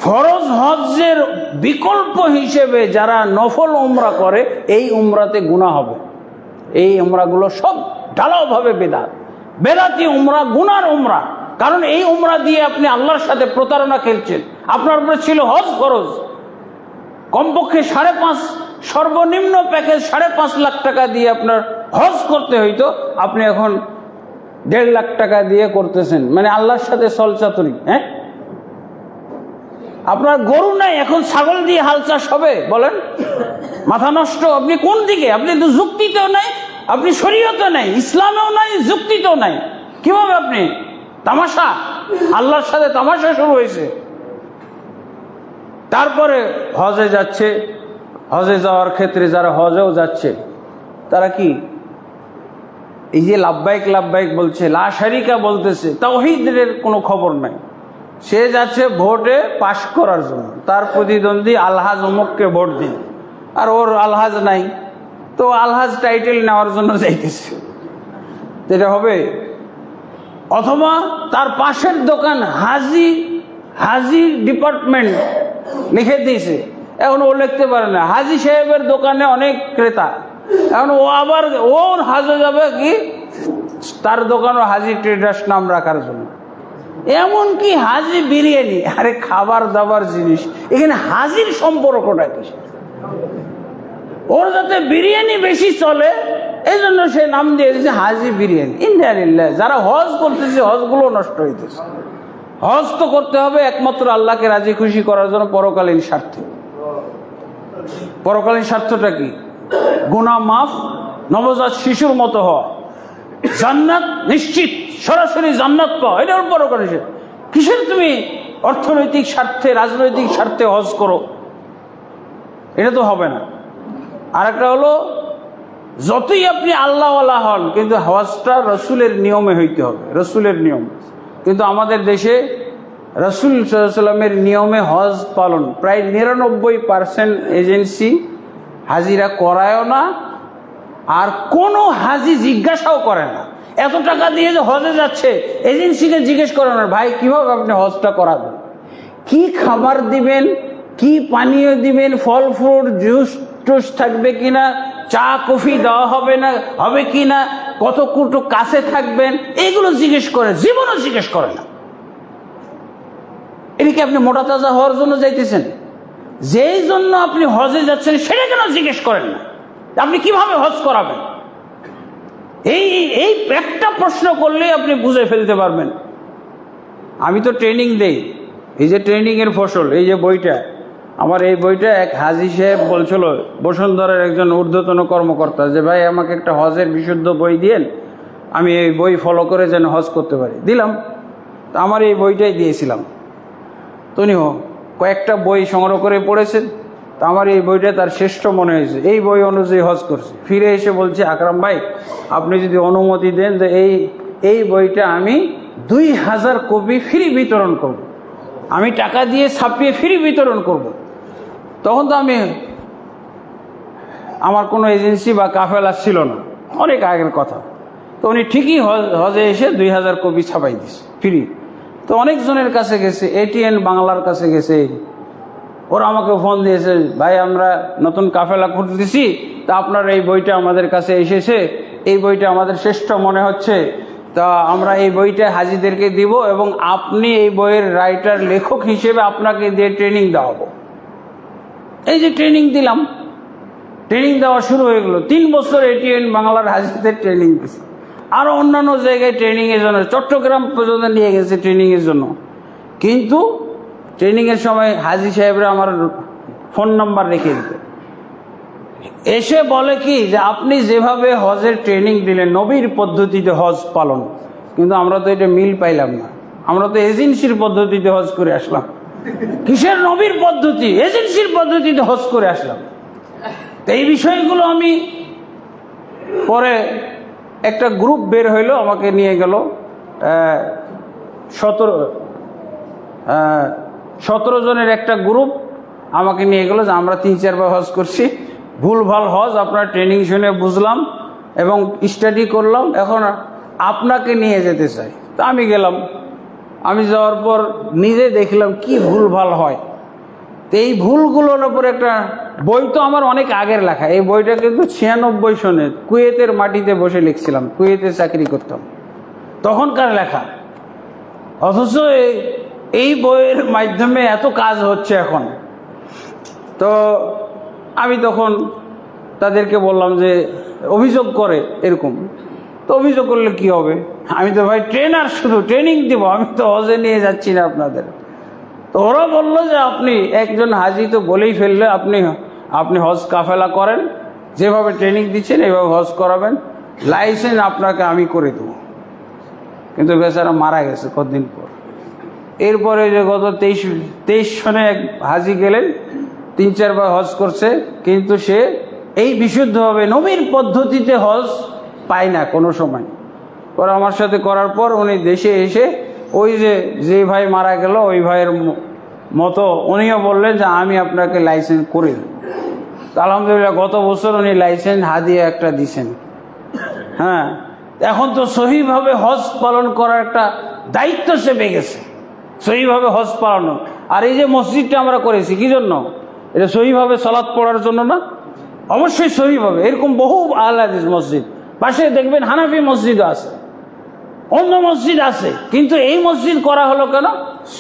ফরজ হজের বিকল্প হিসেবে যারা নফল উমরা করে, এই উমরাতে গুনাহ হবে। এই উমরাগুলো সব ঢালাওভাবে বেদাতি উমরা, গুনার উমরা। কারণ এই উমরা দিয়ে আপনি আল্লাহর সাথে প্রতারণা খেলছেন। আপনার উপরে ছিল হজ ফরজ, কমপক্ষে 5.5, সর্বনিম্ন প্যাকেজ 5.5 লাখ টাকা দিয়ে আপনার হজ করতে হইতো, আপনি এখন 1.5 লাখ টাকা দিয়ে করতেছেন। মানে আল্লাহর সাথে ছলচাতুরি। হ্যাঁ, আপনার গরু নাই, এখন ছাগল দিয়ে হাল চাষ হবে? বলেন, মাথা নষ্ট। আপনি কোন দিকে? আপনি তো যুক্তিতেও নাই, আপনি শরীয়তেও নাই, ইসলামেও নাই, যুক্তিতেও নাই। কিভাবে আপনি তামাশা, আল্লাহর সাথে তামাশা শুরু হয়েছে। তারপরে হজে যাচ্ছে, হজে যাওয়ার ক্ষেত্রে যারা হজেও যাচ্ছে তারা কি এই যে লাব্বাইক লাব্বাইক বলছে, লা শারিকা বলতেছে, তাওহীদের কোনো খবর নাই। সে যাচ্ছে ভোটে পাশ করার জন্য, তার প্রতিদ্বন্দ্বী আলহাজ অমুককে ভোট দিন, আর ওর আলহাজ নাই, তো আলহাজ টাইটেল নেওয়ার জন্য যাইতেছে। এটা হবে? অথবা তার পাশের দোকান হাজি ডিপার্টমেন্ট লিখে দিয়েছে, এখন ও লিখতে পারে না। হাজি সাহেবের দোকানে অনেক ক্রেতা, এখন ও আবার ওর হাজে যাবে কি, তার দোকানও হাজি ট্রেডার্স নাম রাখার জন্য। এমনকি হাজি বিরিয়ানি, আরে খাবার দাবার জিনিস, এখানে হাজির সম্পর্কটা কি? ওর যাতে বিরিয়ানি বেশি চলে এই জন্য সে নাম দিয়ে দিয়েছে হাজি বিরিয়ানি। ইনশাআল্লাহ যারা হজ করতেছে, হজগুলো নষ্ট হইতেছে। হজ তো করতে হবে একমাত্র আল্লাহকে রাজি খুশি করার জন্য, পরকালীন স্বার্থে। পরকালীন স্বার্থটা কি? গুনাহ মাফ, নবজাত শিশুর মতো হওয়া, জান্নাত নিশ্চিত, সরাসরি জান্নাত পাওয়া, এটা ওর পরকালীন। কিসের তুমি অর্থনৈতিক স্বার্থে, রাজনৈতিক স্বার্থে হজ করো? এটা তো হবে না। আর একটা হলো, যতই আপনি আল্লাহওয়ালা হন, কিন্তু হজটা রসুলের নিয়মে হইতে হবে, রসুলের নিয়ম। কিন্তু আমাদের দেশে রসুল সাল্লাল্লাহু আলাইহি ওয়াসাল্লামের নিয়মে হজ পালন প্রায় 99% এজেন্সি হাজিরা করায়ও না, আর কোনো হাজি জিজ্ঞাসাও করে না। এত টাকা দিয়ে যে হজে যাচ্ছে, এজেন্সিকে জিজ্ঞেস করেন না, ভাই কিভাবে আপনি হজটা করাবেন, কি খাবার দিবেন, কি পানীয় দিবেন, ফল ফ্রুট জুস টুস থাকবে কিনা, চা কফি দেওয়া হবে কিনা, কত কুটো কাছে থাকবেন, এইগুলো জিজ্ঞেস করে, জীবনও জিজ্ঞেস করে না। এদিকে আপনি মোটা তাজা হওয়ার জন্য যাইতেছেন, যেই জন্য আপনি হজে যাচ্ছেন সেটা কেন জিজ্ঞেস করেন না? আপনি কিভাবে হজ করাবেন? এই একটা প্রশ্ন করলেই আপনি বুঝে ফেলতে পারবেন। আমি তো ট্রেনিং দেই, এই যে ট্রেনিং এর ফসল, এই যে বইটা, আমার এই বইটা এক হাজি সাহেব বলছিল, বসুন্ধরার একজন ঊর্ধ্বতন কর্মকর্তা, যে ভাই আমাকে একটা হজের বিশুদ্ধ বই দিয়েন, আমি এই বই ফলো করে যেন হজ করতে পারি। দিলাম, তো আমার এই বইটাই দিয়েছিলাম। তো উনি কয়েকটা বই সংগ্রহ করে পড়েছেন, তো আমার এই বইটা তার শ্রেষ্ঠ মনে হয়েছে, এই বই অনুযায়ী হজ করছে। ফিরে এসে বলছে, আকরাম ভাই আপনি যদি অনুমতি দেন যে এই বইটা আমি 2000 কপি ফ্রি বিতরণ করব, আমি টাকা দিয়ে ছাপিয়ে ফ্রি বিতরণ করব। তখন তো আমার কোনো এজেন্সি বা কাফেলা ছিল না, অনেক আগের কথা। তো উনি ঠিকই হজে এসে 2000 কপি ছাপাই দিচ্ছে ফ্রি। তো অনেকজনের কাছে গেছে, এটিএন বাংলার কাছে গেছে, ওরা আমাকে ফোন দিয়েছে, ভাই আমরা নতুন কাফেলা করতেছি, তা আপনার এই বইটা আমাদের কাছে এসেছে, এই বইটা আমাদের শ্রেষ্ঠ মনে হচ্ছে, তা আমরা এই বইটা হাজিদেরকে দিব এবং আপনি এই বইয়ের রাইটার লেখক হিসেবে আপনাকে দিয়ে ট্রেনিং দেওয়াবো। এই যে ট্রেনিং দিলাম, ট্রেনিং দেওয়া শুরু হয়ে গেল। 3 বছর এটিএন বাংলার হাজিদের ট্রেনিং দিচ্ছে, আরো অন্যান্য জায়গায় ট্রেনিং এর জন্য, চট্টগ্রাম পর্যন্ত নিয়ে গেছে ট্রেনিং এর জন্য। কিন্তু ট্রেনিং এর সময় হাজি সাহেবরা আমার ফোন নাম্বার রেখে দিতে, এসে বলে কি যে আপনি যেভাবে হজের ট্রেনিং দিলেন নবীর পদ্ধতিতে হজ পালন, কিন্তু আমরা তো এটা মিল পাইলাম না, আমরা তো এজেন্সির পদ্ধতিতে হজ করে আসলাম। কিসের নবীর পদ্ধতি? এজেন্সির পদ্ধতিতে হজ করে আসলাম। এই বিষয়গুলো আমি পরে একটা গ্রুপ বের হইলো, আমাকে নিয়ে গেল 17 জনের একটা গ্রুপ আমাকে নিয়ে গেল যে আমরা 3-4 বার হজ করছি, ভুলভাল হজ আপনার ট্রেনিং শুনে বুঝলাম এবং স্টাডি করলাম, এখন আপনাকে নিয়ে যেতে চাই। তা আমি গেলাম, আমি যাওয়ার পর নিজে দেখলাম কি ভুলভাল হয়। তো এই ভুলগুলোর উপর একটা বই, তো আমার অনেক আগের লেখা, এই বইটা কিন্তু 96 সনে কুয়েতের মাটিতে বসে লিখছিলাম, কুয়েতে চাকরি করতাম তখনকার লেখা, অথচ এই বইয়ের মাধ্যমে এত কাজ হচ্ছে এখন। তো আমি তখন তাদেরকে বললাম যে অভিযোগ করে এরকম, তো অভিযোগ করলে কি হবে, আমি তো ভাই ট্রেনার, শুধু ট্রেনিং দিব, আমি তো হজে নিয়ে যাচ্ছি না আপনাদের। তো ওরা বললো যে আপনি একজন হাজি তো বলেই ফেললে, আপনি হজ কাফেলা করেন, যেভাবে ট্রেনিং দিচ্ছেন এইভাবে হজ করাবেন, লাইসেন্স আপনাকে আমি করে দেবো। কিন্তু বেচারা মারা গেছে কতদিন পর। এরপরে যে গত 23 সনে এক হাজি গেলেন, 3-4 বার হজ করছে, কিন্তু সে এই বিশুদ্ধভাবে নবীর পদ্ধতিতে হজ পায় না কোনো সময়। পরে আমার সাথে করার পর উনি দেশে এসে ওই যে ভাই মারা গেল ওই ভাইয়ের মতো উনিও বললেন যে আমি আপনাকে লাইসেন্স করে দেব। আলহামদুলিল্লাহ গত বছর উনি লাইসেন্স হাদিয়া একটা দিছেন। হ্যাঁ, এখন তো সহিভাবে হজ পালন করার একটা দায়িত্ব সে পেয়ে গেছে, সহিভাবে হজ পালন। আর এই যে মসজিদটা আমরা করেছি কি জন্য? এটা সহিভাবে সালাত পড়ার জন্য না? অবশ্যই সহিভাবে। এরকম বহু আহলে হাদিস মসজিদ, পাশে দেখবেন হানাফি মসজিদ আছে, অন্য মসজিদ আছে, কিন্তু এই মসজিদ করা হলো কেন?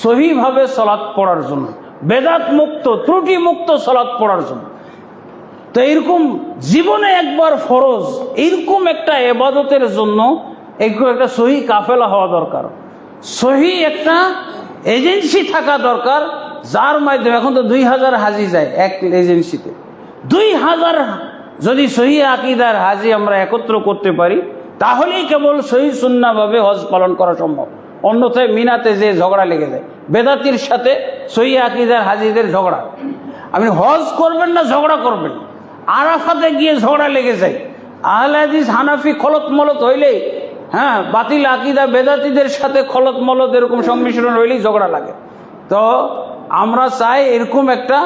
সহিভাবে সালাত পড়ার জন্য, বেদাত মুক্ত, ত্রুটি মুক্ত সালাত পড়ার জন্য। তো এরকম জীবনে একবার ফরজ, এরকম একটা ইবাদতের জন্য এরকম একটা সহি কাফেলা হওয়া দরকার, সহি একটা এজেন্সি থাকা দরকার, যার মাধ্যমে এখন তো 2000 হাজি যায় এক এজেন্সিতে। 2000 যদি সহি আকীদার হাজি আমরা একত্র করতে পারি, তাহলেই কেবল সহি সুন্নাহভাবে হজ পালন করা সম্ভব। অন্যথায় মিনাতে যে ঝগড়া লেগে যায়, বেদাতির সাথে সহি আকীদার হাজিদের ঝগড়া। আপনি হজ করবেন না ঝগড়া করবেন, আরাফাতে গিয়ে ঝগড়া লেগে যায়। আহলে হাদিস হানাফি খলত মলত হইলেই, হ্যাঁ, বাতিল আকীদা বেদাতিদের সাথে খলত মলত এরকম সংমিশ্রণ হইলেই ঝগড়া লাগে। তো আমরা চাই এরকম একটা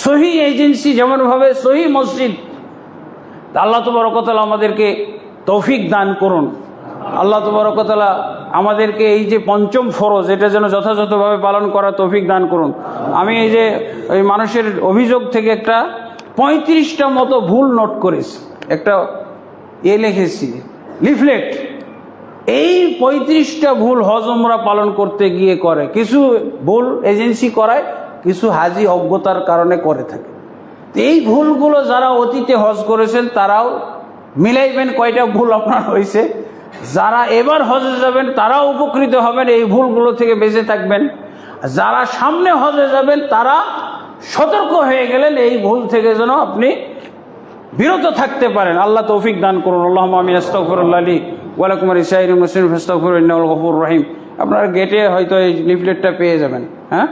সহি এজেন্সি, যেমন ভাবে সহি মসজিদ। আল্লাহ তাবারক ওয়া তাআলা আমাদেরকে তৌফিক দান করুন। আল্লাহ তাবারক ওয়া তাআলা আমাদেরকে এই যে 5ম ফরজ, এটা যেন যথাযথভাবে পালন করার তৌফিক দান করুন। আমি এই যে ওই মানুষের অভিযোগ থেকে একটা 35টা মতো ভুল নোট করেছি, একটা লিখেছি লিফলেট। এই 35টা ভুল হজ উমরা পালন করতে গিয়ে করে, কিছু ভুল এজেন্সি করায়, কিছু হাজি অজ্ঞতার কারণে করে থাকে। এই ভুলগুলো যারা অতীতে হজ করেছেন তারাও মিলাইবেন কয়টা ভুল আপনার হয়েছে, যারা এবার হজে যাবেন তারাও উপকৃত হবেন, এই ভুলগুলো থেকে বেঁচে থাকবেন। যারা সামনে হজে যাবেন তারা সতর্ক হয়ে গেলেন এই ভুল থেকে যেন আপনি বিরত থাকতে পারেন। আল্লাহ তৌফিক দান করুন। আল্লাহুম্মা আমিন। আস্তাগফিরুল্লাহ লি ওয়া লাকুম ওয়া লিসাইরিল মুসলিমিন ফাস্তাগফিরুহু ইন্নাহু আল গফুরুর রহিম। আপনারা গেটে হয়তো এই লিফলেটটা পেয়ে যাবেন। হ্যাঁ।